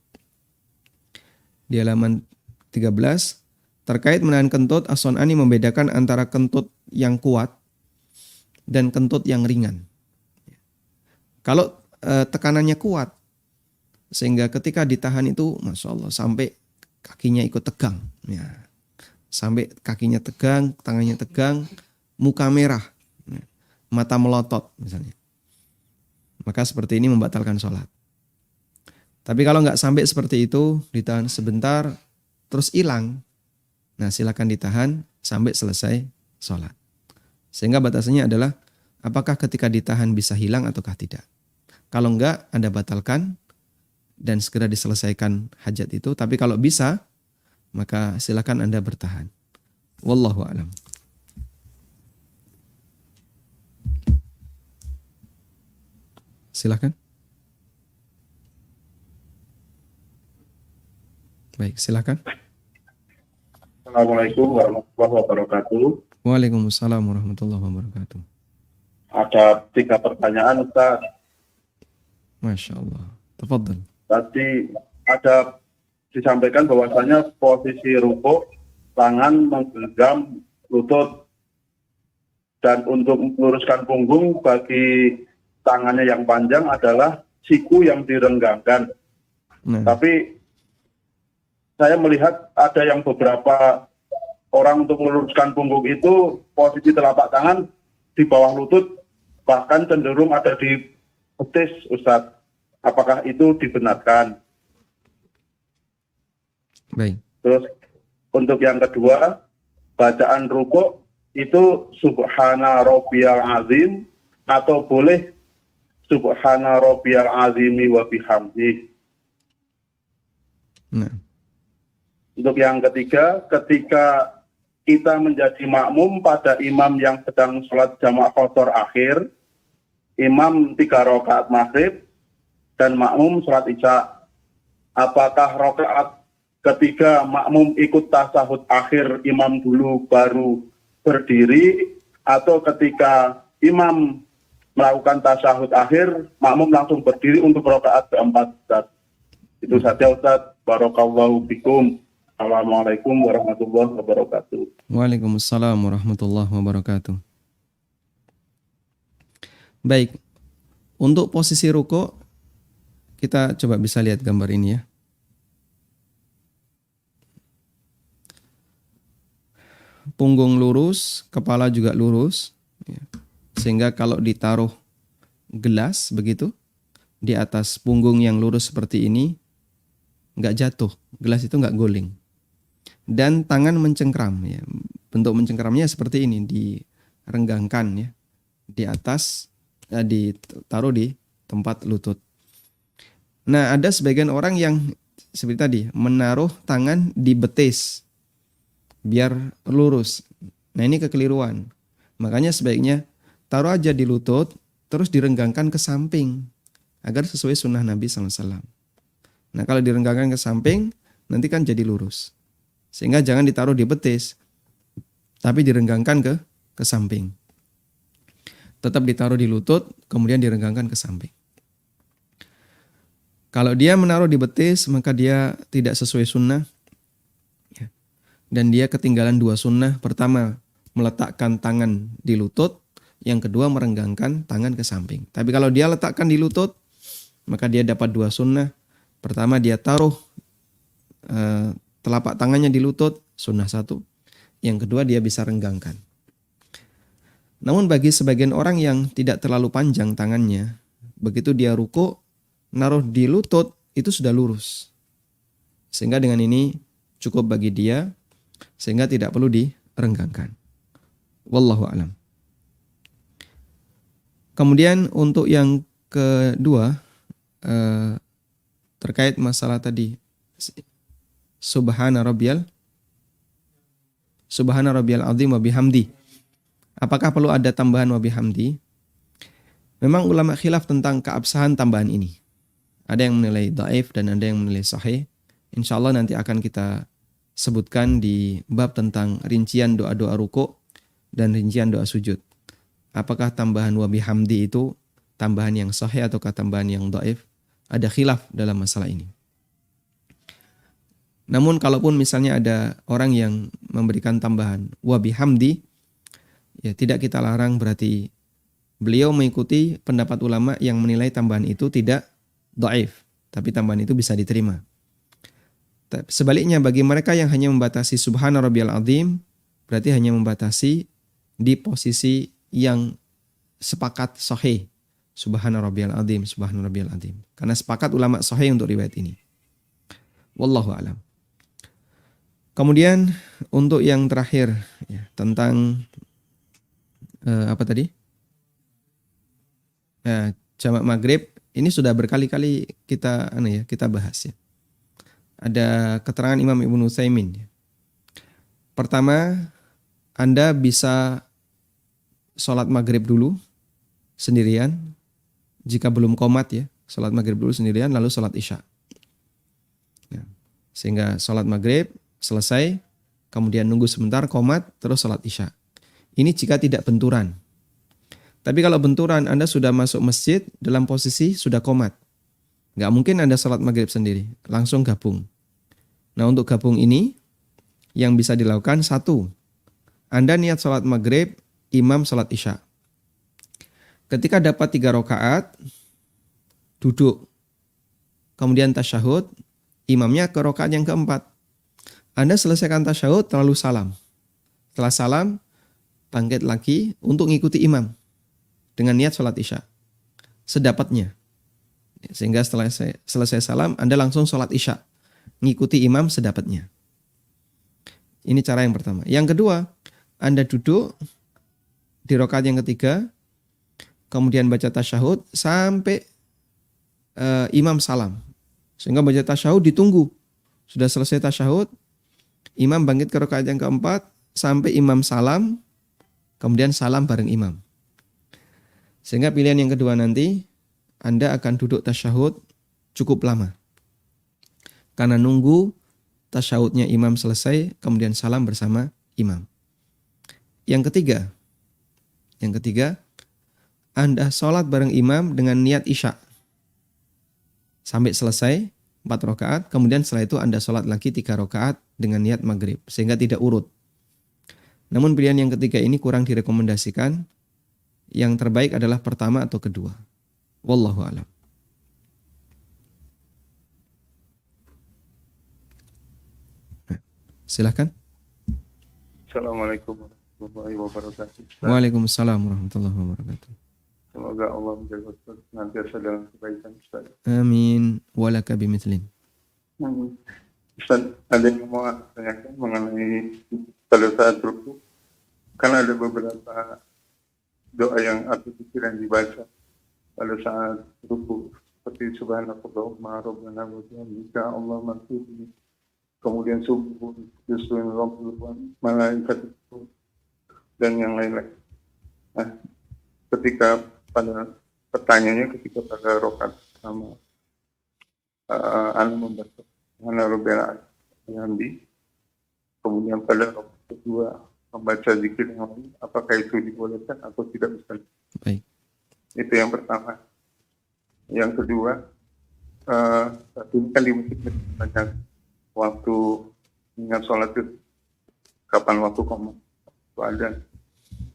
[SPEAKER 1] Di halaman 13, terkait menahan kentut, As-Sun'ani membedakan antara kentut yang kuat dan kentut yang ringan. Kalau tekanannya kuat, sehingga ketika ditahan itu, Masya Allah, sampai kakinya ikut tegang. Ya. Sampai kakinya tegang, tangannya tegang, muka merah, mata melotot misalnya. Maka seperti ini membatalkan sholat. Tapi kalau nggak sampai seperti itu, ditahan sebentar, terus hilang. Nah, silakan ditahan sampai selesai sholat. Sehingga batasannya adalah apakah ketika ditahan bisa hilang ataukah tidak. Kalau enggak, Anda batalkan dan segera diselesaikan hajat itu. Tapi kalau bisa, maka silakan Anda bertahan. Wallahu a'lam. Silakan. Baik, silakan.
[SPEAKER 5] Assalamualaikum warahmatullahi wabarakatuh.
[SPEAKER 1] Waalaikumsalam warahmatullahi wabarakatuh.
[SPEAKER 5] Ada 3 pertanyaan, Ustaz.
[SPEAKER 1] Masya Allah. Tafadhal.
[SPEAKER 5] Tadi ada disampaikan bahwasanya posisi rukuk, tangan menggenggam lutut, dan untuk meluruskan punggung bagi tangannya yang panjang adalah siku yang direnggangkan.
[SPEAKER 1] Nah,
[SPEAKER 5] Tapi saya melihat ada yang beberapa orang untuk meluruskan punggung itu posisi telapak tangan di bawah lutut, bahkan cenderung ada di betis, Ustadz. Apakah itu dibenarkan?
[SPEAKER 1] baik.
[SPEAKER 5] Terus untuk yang kedua, bacaan rukuk itu subhana rabbiyal azim atau boleh subhana rabbiyal azimi wa bihamdi.
[SPEAKER 1] Nah,
[SPEAKER 5] Untuk yang ketiga, ketika kita menjadi makmum pada imam yang sedang sholat jamaah qashar akhir, imam 3 rakaat maghrib dan makmum sholat isya. Apakah rakaat ketiga makmum ikut tasahud akhir, imam dulu baru berdiri, atau ketika imam melakukan tasahud akhir, makmum langsung berdiri untuk rakaat keempat, Ustaz? Itu saja, Ustaz. Barakallahu bikum. Assalamualaikum warahmatullahi wabarakatuh.
[SPEAKER 1] Waalaikumsalam warahmatullahi wabarakatuh. Baik, untuk posisi ruko kita coba bisa lihat gambar ini ya. Punggung lurus, kepala juga lurus, ya. Sehingga kalau ditaruh gelas begitu di atas punggung yang lurus seperti ini, nggak jatuh, gelas itu nggak guling. Dan tangan mencengkram, ya. Bentuk mencengkramnya seperti ini, direnggangkan ya di atas, ditaruh di tempat lutut. Nah, ada sebagian orang yang seperti tadi menaruh tangan di betis biar lurus. Nah, ini kekeliruan. Makanya sebaiknya taruh aja di lutut terus direnggangkan ke samping agar sesuai sunnah Nabi SAW. Nah, kalau direnggangkan ke samping nanti kan jadi lurus. Sehingga jangan ditaruh di betis, tapi direnggangkan ke samping. Tetap ditaruh di lutut, kemudian direnggangkan ke samping. Kalau dia menaruh di betis, maka dia tidak sesuai sunnah. Dan dia ketinggalan 2 sunnah. Pertama, meletakkan tangan di lutut. Yang kedua, merenggangkan tangan ke samping. Tapi kalau dia letakkan di lutut, maka dia dapat 2 sunnah. Pertama, dia taruh telapak tangannya di lutut, sunnah 1. Yang kedua, dia bisa renggangkan. Namun bagi sebagian orang yang tidak terlalu panjang tangannya, begitu dia ruku, naruh di lutut, itu sudah lurus. Sehingga dengan ini cukup bagi dia, sehingga tidak perlu direnggangkan. Wallahu a'lam. Kemudian untuk yang kedua, terkait masalah tadi, Subhana rabbiyal azim wa bihamdi. Apakah perlu ada tambahan wa bihamdi? Memang ulama khilaf tentang keabsahan tambahan ini. Ada yang menilai dhaif dan ada yang menilai sahih. Insyaallah nanti akan kita sebutkan di bab tentang rincian doa-doa ruku dan rincian doa sujud. Apakah tambahan wa bihamdi itu tambahan yang sahih ataukah tambahan yang dhaif? Ada khilaf dalam masalah ini. Namun kalaupun misalnya ada orang yang memberikan tambahan wa bihamdi, ya tidak kita larang, berarti beliau mengikuti pendapat ulama yang menilai tambahan itu tidak dhaif, tapi tambahan itu bisa diterima. Sebaliknya bagi mereka yang hanya membatasi subhana rabbiyal azim, berarti hanya membatasi di posisi yang sepakat sahih. Subhana rabbiyal azim, subhana rabbiyal azim. Karena sepakat ulama sahih untuk riwayat ini. Wallahu a'lam. Kemudian untuk yang terakhir ya, tentang apa tadi? Jamak maghrib ini sudah berkali-kali kita bahas ya. Ada keterangan Imam Ibnu Utsaimin. Pertama, Anda bisa sholat maghrib dulu sendirian. Jika belum qomat ya, sholat maghrib dulu sendirian lalu sholat isya. Ya. Sehingga sholat maghrib selesai, kemudian nunggu sebentar, qomat, terus sholat isya. Ini jika tidak benturan. Tapi kalau benturan, Anda sudah masuk masjid dalam posisi sudah qomat. Nggak mungkin Anda sholat maghrib sendiri, langsung gabung. Nah, untuk gabung ini, yang bisa dilakukan, satu, Anda niat sholat maghrib, imam sholat isya. Ketika dapat 3 rakaat, duduk. Kemudian tasyahud, imamnya ke rakaat yang keempat. Anda selesaikan tasyahud, lalu salam. Setelah salam, bangkit lagi untuk mengikuti imam dengan niat sholat isya. Sedapatnya. Sehingga setelah selesai salam, Anda langsung sholat isya. Mengikuti imam sedapatnya. Ini cara yang pertama. Yang kedua, Anda duduk di rakaat yang ketiga, kemudian baca tasyahud sampai imam salam. Sehingga baca tasyahud ditunggu. Sudah selesai tasyahud, imam bangkit ke rakaat yang keempat, sampai imam salam, kemudian salam bareng imam. Sehingga pilihan yang kedua nanti, Anda akan duduk tasyahud cukup lama. Karena nunggu tasyahudnya imam selesai, kemudian salam bersama imam. Yang ketiga, Anda sholat bareng imam dengan niat isya. Sampai selesai 4 rakaat, kemudian setelah itu Anda sholat lagi 3 rakaat dengan niat maghrib. Sehingga tidak urut. Namun pilihan yang ketiga ini kurang direkomendasikan. Yang terbaik adalah pertama atau kedua. Wallahu a'lam. Silakan.
[SPEAKER 6] Assalamualaikum warahmatullahi wabarakatuh.
[SPEAKER 1] Waalaikumsalam warahmatullahi wabarakatuh.
[SPEAKER 6] Semoga Allah menjaga Ustaz senantiasa dalam kebaikan Ustaz.
[SPEAKER 1] Amin. Walaka bimithlin.
[SPEAKER 6] Ustaz, ada yang mau tanyakan mengenai pada saat ruku. Kan ada beberapa doa yang atau zikir yang dibaca pada saat ruku, seperti subhanakallahumma rabbana wa bihamdika Allahumma ighfirli, kemudian subuh yusun rabbul malaikat dan yang lain-lain. Nah, ketika pada pertanyaannya ketika pada rakaat pertama anda membaca subhana rabbiyal a'la, kemudian pada rakaat kedua membaca zikir yang lain, apakah itu dibolehkan atau tidak bisa?
[SPEAKER 1] Baik.
[SPEAKER 6] Itu yang pertama. Yang kedua, saat ini kan di masjid banyak waktu ingat sholat itu, kapan waktu qomat, waktu adzan.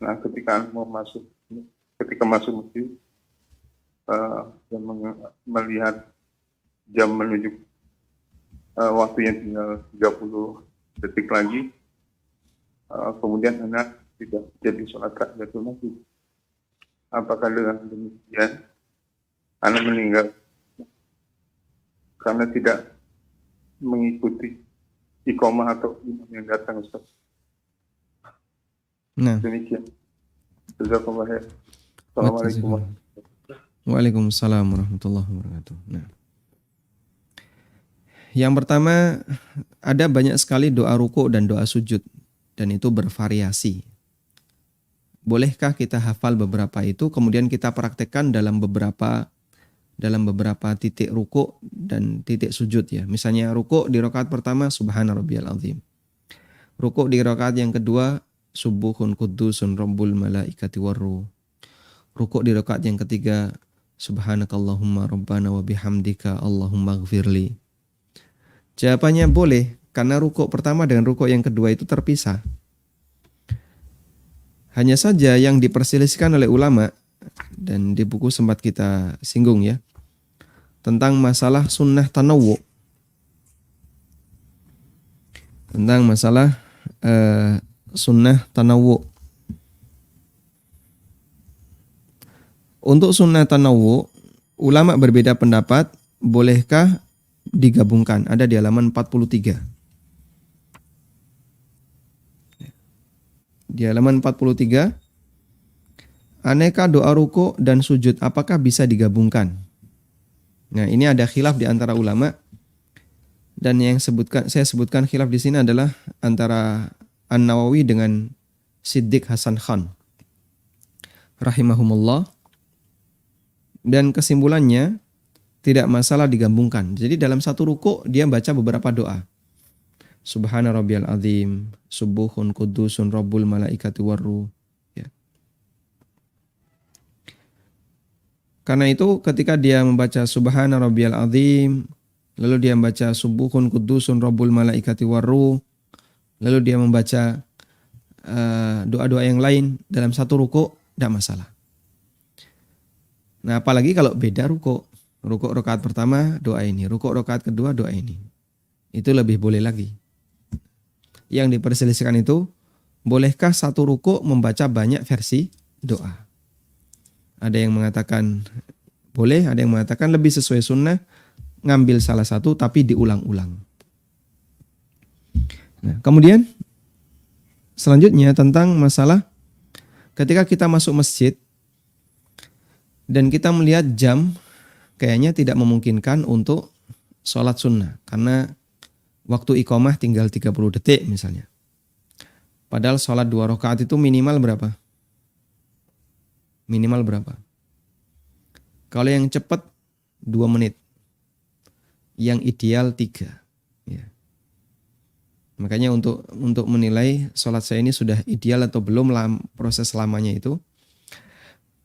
[SPEAKER 6] Nah, ketika masuk masjid dan melihat jam menuju waktunya tinggal 30 detik lagi, kemudian anak tidak jadi sholat tahiyatul masjid. Apakah dengan demikian anak meninggal karena tidak mengikuti iqamah atau imam yang datang, Ustaz?
[SPEAKER 1] Nah.
[SPEAKER 6] Demikian. Jazakallah khair. Assalamualaikum warahmatullahi wabarakatuh.
[SPEAKER 1] Waalaikumsalam warahmatullahi wabarakatuh. Nah. Yang pertama, ada banyak sekali doa ruku dan doa sujud. Dan itu bervariasi. Bolehkah kita hafal beberapa itu, kemudian kita praktekkan dalam beberapa titik ruku dan titik sujud ya. Misalnya ruku di rakaat pertama subhana rabbiyal azim. Ruku di rakaat yang kedua subuhun qudusun rabbul malaikati warruh. Ruku di rakaat yang ketiga subhanakallahumma rabbana wa bihamdika Allahumma ighfirli. Jawabannya boleh. Karena rukuk pertama dengan rukuk yang kedua itu terpisah. Hanya saja yang diperselisihkan oleh ulama, dan di buku sempat kita singgung ya, tentang masalah sunnah tanawwu. Tentang masalah sunnah tanawwu. Untuk sunnah tanawwu, ulama berbeda pendapat, bolehkah digabungkan? Ada di halaman 43. Di halaman 43, aneka doa ruku dan sujud apakah bisa digabungkan? Nah, ini ada khilaf di antara ulama, dan saya sebutkan khilaf di sini adalah antara An-Nawawi dengan Siddiq Hasan Khan rahimahumullah. Dan kesimpulannya, tidak masalah digabungkan. Jadi dalam satu ruku dia baca beberapa doa. Subhana rabbiyal azim, subuhun kudusun rabbul malaikati warruh. Ya. Karena itu ketika dia membaca Subhana rabbiyal azim, lalu dia membaca subuhun kudusun rabbul malaikati warruh, lalu dia membaca doa-doa yang lain dalam satu ruku, tidak masalah. Nah, apalagi kalau beda ruku. Ruku rakaat pertama doa ini, ruku rakaat kedua doa ini. Itu lebih boleh lagi. Yang diperselisihkan itu, bolehkah satu ruku membaca banyak versi doa? Ada yang mengatakan boleh, ada yang mengatakan lebih sesuai sunnah, ngambil salah satu tapi diulang-ulang. Nah, kemudian selanjutnya tentang masalah ketika kita masuk masjid dan kita melihat jam kayaknya tidak memungkinkan untuk sholat sunnah karena waktu iqamah tinggal 30 detik misalnya. Padahal sholat 2 rakaat itu minimal berapa? Minimal berapa? Kalau yang cepat 2 menit. Yang ideal 3. Ya. Makanya untuk menilai sholat saya ini sudah ideal atau belum proses lamanya itu.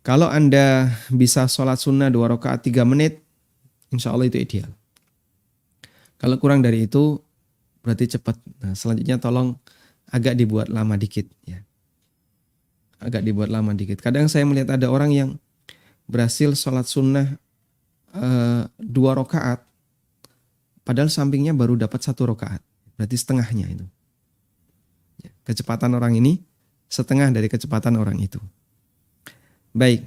[SPEAKER 1] Kalau Anda bisa sholat sunnah 2 rakaat 3 menit, insya Allah itu ideal. Kalau kurang dari itu, berarti cepat. Nah, selanjutnya tolong agak dibuat lama dikit. Ya. Agak dibuat lama dikit. Kadang saya melihat ada orang yang berhasil sholat sunnah 2 rakaat, padahal sampingnya baru dapat 1 rakaat. Berarti setengahnya itu. Ya. Kecepatan orang ini setengah dari kecepatan orang itu. Baik,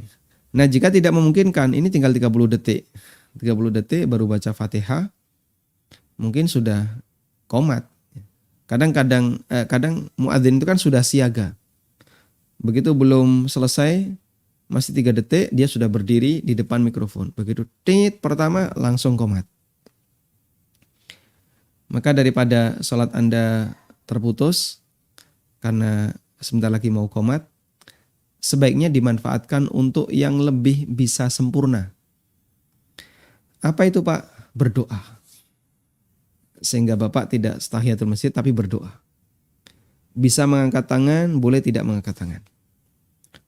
[SPEAKER 1] nah jika tidak memungkinkan, ini tinggal 30 detik. 30 detik baru baca Fatihah, mungkin sudah qomat. Kadang muadzin itu kan sudah siaga. Begitu belum selesai, masih 3 detik, dia sudah berdiri di depan mikrofon. Begitu tit pertama langsung qomat. Maka daripada sholat Anda terputus, karena sebentar lagi mau qomat, sebaiknya dimanfaatkan untuk yang lebih bisa sempurna. Apa itu Pak? Berdoa. Sehingga Bapak tidak tahiyatul masjid tapi berdoa. Bisa mengangkat tangan, boleh tidak mengangkat tangan.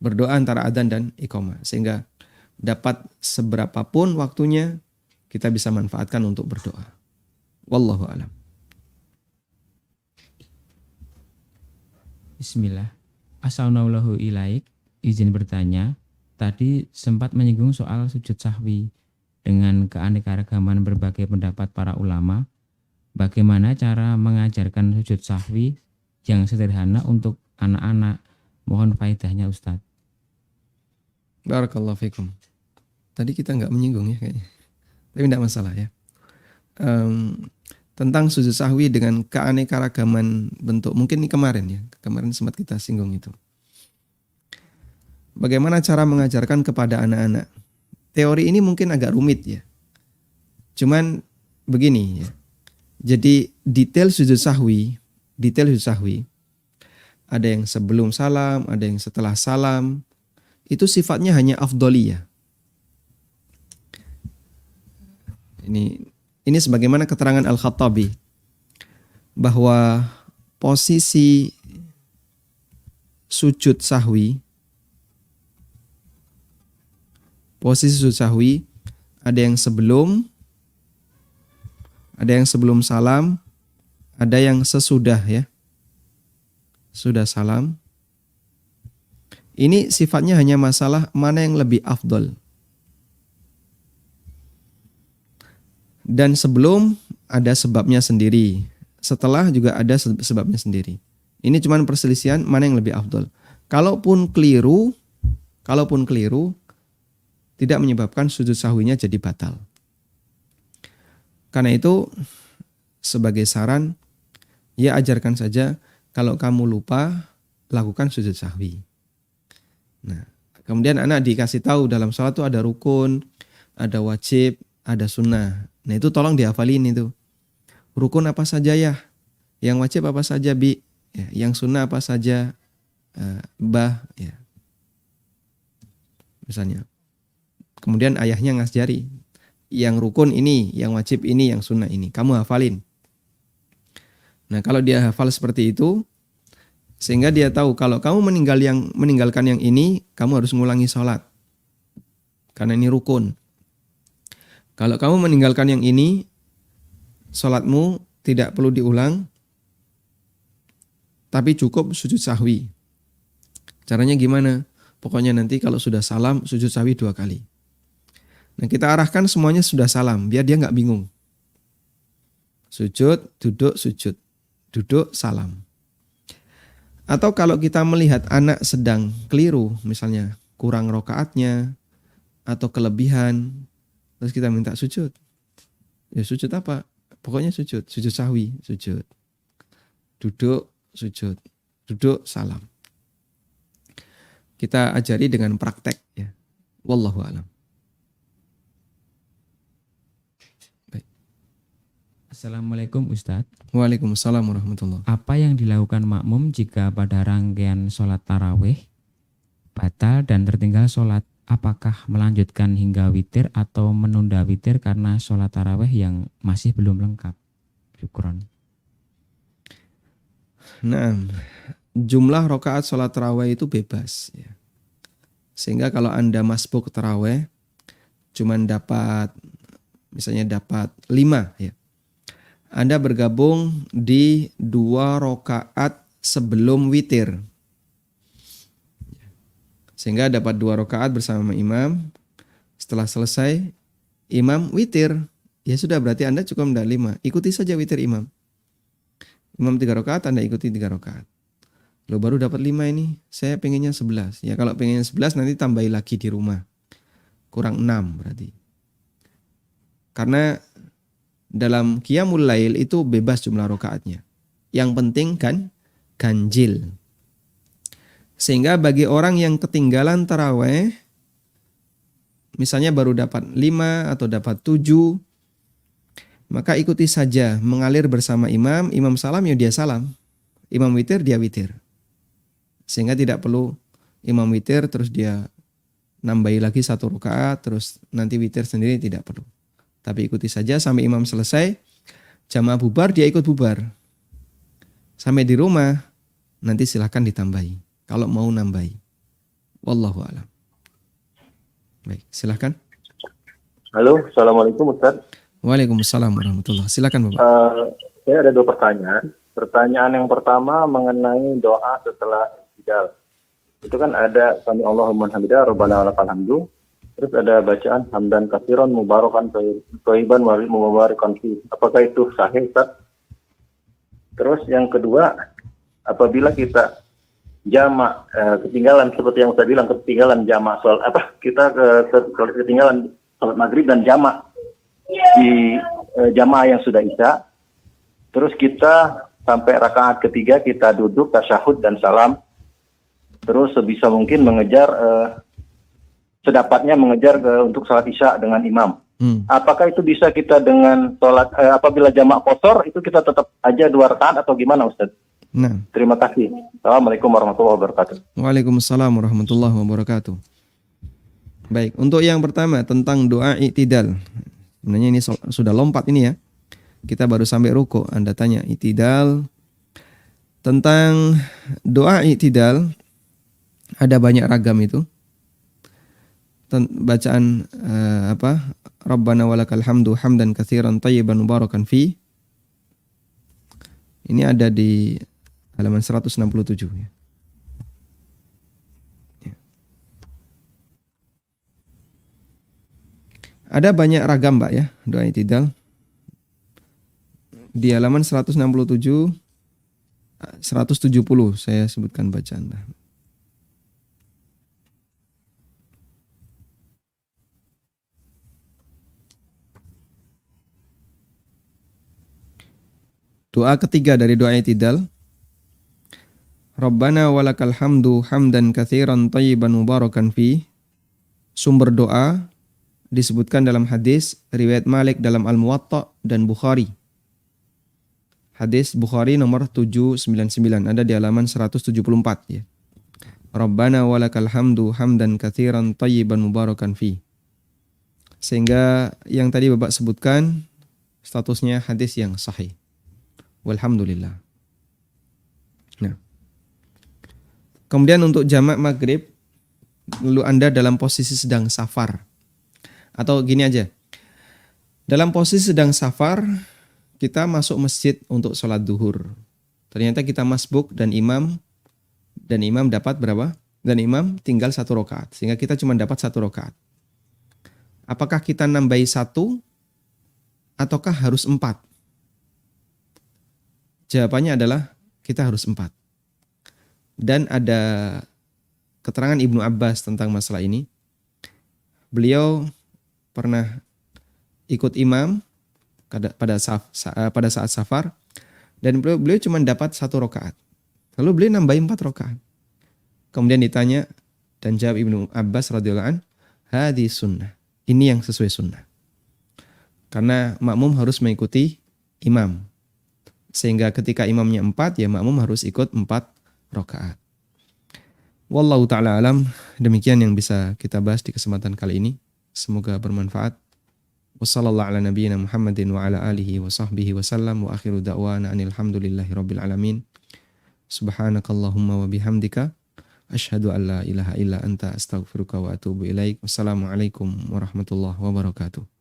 [SPEAKER 1] Berdoa antara adzan dan iqamah. Sehingga dapat seberapapun waktunya kita bisa manfaatkan untuk berdoa. Wallahu a'lam.
[SPEAKER 7] Bismillah. Assalamualaikum ilaik. Izin bertanya, tadi sempat menyinggung soal sujud sahwi dengan keanekaragaman berbagai pendapat para ulama. Bagaimana cara mengajarkan sujud sahwi yang sederhana untuk anak-anak? Mohon faedahnya Ustadz.
[SPEAKER 1] Barakallahu fikum. Tadi kita nggak menyinggung ya kayaknya. Tapi tidak masalah ya. Tentang sujud sahwi dengan keanekaragaman bentuk. Mungkin ini kemarin ya. Kemarin sempat kita singgung itu. Bagaimana cara mengajarkan kepada anak-anak? Teori ini mungkin agak rumit ya. Cuman begini ya. Jadi detail sujud sahwi ada yang sebelum salam, ada yang setelah salam. Itu sifatnya hanya afdoliyah. Ini sebagaimana keterangan Al-Khattabi bahwa posisi sujud sahwi ada yang sebelum salam, ada yang sesudah ya. Sudah salam. Ini sifatnya hanya masalah mana yang lebih afdol. Dan sebelum ada sebabnya sendiri. Setelah juga ada sebabnya sendiri. Ini cuma perselisihan mana yang lebih afdol. Kalaupun keliru tidak menyebabkan sujud sahwinya jadi batal. Karena itu sebagai saran, ya ajarkan saja kalau kamu lupa lakukan sujud sahwi. Nah, kemudian anak dikasih tahu dalam sholat itu ada rukun, ada wajib, ada sunnah. Nah itu tolong dihafalin itu. Rukun apa saja ya? Yang wajib apa saja Bi? Ya, yang sunnah apa saja? Bah ya. Misalnya. Kemudian ayahnya ngajari. yang rukun ini, yang wajib ini, yang sunnah ini. Kamu hafalin. Nah, kalau dia hafal seperti itu, sehingga dia tahu kalau kamu meninggalkan yang ini, kamu harus mengulangi sholat. Karena ini rukun. Kalau kamu meninggalkan yang ini, sholatmu tidak perlu diulang, tapi cukup sujud sahwi. Caranya gimana? Pokoknya nanti kalau sudah salam, sujud sahwi 2 kali. Nah, kita arahkan semuanya sudah salam, biar dia nggak bingung. Sujud, duduk, sujud. Duduk, salam. Atau kalau kita melihat anak sedang keliru, misalnya kurang rokaatnya, atau kelebihan, terus kita minta sujud. Ya sujud apa? Pokoknya sujud sahwi, sujud. Duduk, sujud. Duduk, salam. Kita ajari dengan praktek ya. Wallahu a'lam. Baik.
[SPEAKER 7] Assalamualaikum Ustadz.
[SPEAKER 1] Waalaikumsalam warahmatullahi.
[SPEAKER 7] Apa yang dilakukan makmum jika pada rangkaian sholat tarawih batal dan tertinggal sholat? Apakah melanjutkan hingga witir atau menunda witir karena sholat tarawih yang masih belum lengkap? Syukron.
[SPEAKER 1] Nah, jumlah rakaat sholat tarawih itu bebas ya. Sehingga kalau Anda masbuk tarawih cuman dapat misalnya dapat 5 ya. Anda bergabung di 2 rakaat sebelum witir. Sehingga dapat 2 rakaat bersama imam. Setelah selesai imam witir. Ya sudah, berarti Anda cukup mendapat 5. Ikuti saja witir imam. Imam 3 rakaat, Anda ikuti 3 rakaat. Lo baru dapat 5 ini, saya pengennya 11. Ya kalau pengennya 11 nanti tambahi lagi di rumah. Kurang 6 berarti. Karena dalam qiyamul lail itu bebas jumlah rakaatnya. Yang penting kan ganjil. Sehingga bagi orang yang ketinggalan taraweh, misalnya baru dapat 5 atau dapat 7, maka ikuti saja mengalir bersama imam. Imam salam ya dia salam. Imam witir dia witir. Sehingga tidak perlu imam witir terus dia nambahi lagi 1 rakaat terus nanti witir sendiri, tidak perlu. Tapi ikuti saja sampai imam selesai. Jamaah bubar dia ikut bubar. Sampai di rumah nanti silahkan ditambahi kalau mau nambahi. Wallahu a'lam. Baik, silahkan.
[SPEAKER 8] Halo, Assalamualaikum Ustaz.
[SPEAKER 1] Waalaikumsalam warahmatullahi. Silakan Bapak.
[SPEAKER 8] Saya ada 2 pertanyaan. Pertanyaan yang pertama mengenai doa setelah i'tidal. Itu kan ada sami Allahu liman hamidah, Rabbana walakal hamdu. Terus ada bacaan hamdan katsiran mubarakan thayyiban wa mubarakan fi. Apakah itu sahih, Ustaz? Terus yang kedua, apabila kita jamak ketinggalan seperti yang saya bilang, ketinggalan jamak soal ketinggalan salat maghrib dan jamak di jamaah yang sudah isya, terus kita sampai rakaat ketiga kita duduk tasyahud dan salam, terus sebisa mungkin mengejar sedapatnya mengejar untuk salat isya dengan imam. Apakah itu bisa kita dengan salat apabila jamak qasar itu kita tetap aja 2 rakaat atau gimana Ustaz?
[SPEAKER 1] Nah.
[SPEAKER 8] Terima kasih. Assalamualaikum warahmatullahi wabarakatuh.
[SPEAKER 1] Waalaikumsalam warahmatullahi wabarakatuh. Baik, untuk yang pertama tentang doa i'tidal. Sebenarnya ini sudah lompat ini ya. Kita baru sampai ruku. Anda tanya i'tidal. Tentang doa i'tidal ada banyak ragam itu. Bacaan Rabbana walakal hamdu hamdan katsiran thayyiban mubarakan fi. Ini ada di halaman 167 ya. Ada banyak ragam Mbak ya doa i'tidal. Di halaman 167 170 saya sebutkan bacaan. Doa ketiga dari doa i'tidal. Rabbana walakal hamdu hamdan katsiran thayyiban mubarakan fi. Sumber doa disebutkan dalam hadis riwayat Malik dalam Al-Muwatta dan Bukhari. Hadis Bukhari nomor 799 ada di halaman 174 ya. Rabbana walakal hamdu hamdan katsiran thayyiban mubarakan fi. Sehingga yang tadi Bapak sebutkan statusnya hadis yang sahih. Walhamdulillah. Nah. Kemudian untuk jamak maghrib, lalu Anda dalam posisi sedang safar. Atau gini aja, dalam posisi sedang safar, kita masuk masjid untuk sholat duhur. Ternyata kita masbuk dan imam dapat berapa? Dan imam tinggal 1 rakaat. Sehingga kita cuma dapat 1 rakaat. Apakah kita nambahi 1 ataukah harus 4? Jawabannya adalah kita harus 4. Dan ada keterangan Ibnu Abbas tentang masalah ini. Beliau pernah ikut imam pada saat safar dan beliau cuma dapat 1 rakaat. Lalu beliau nambahin 4 rakaat. Kemudian ditanya dan jawab Ibnu Abbas radhiyallahu an, hadhi sunnah. Ini yang sesuai sunnah. Karena makmum harus mengikuti imam. Sehingga ketika imamnya 4, ya makmum harus ikut 4 rakaat. Wallahu ta'ala alam. Demikian yang bisa kita bahas di kesempatan kali ini. Semoga bermanfaat. Wassallallahu ala nabiyyina Muhammadin wa ala alihi wa sahbihi wa sallam. Wa akhiru da'wana anilhamdulillahi rabbil alamin. Subhanakallahumma wa bihamdika. Asyhadu an la ilaha illa anta astaghfiruka wa atubu ilaik. Wassalamualaikum warahmatullahi wabarakatuh.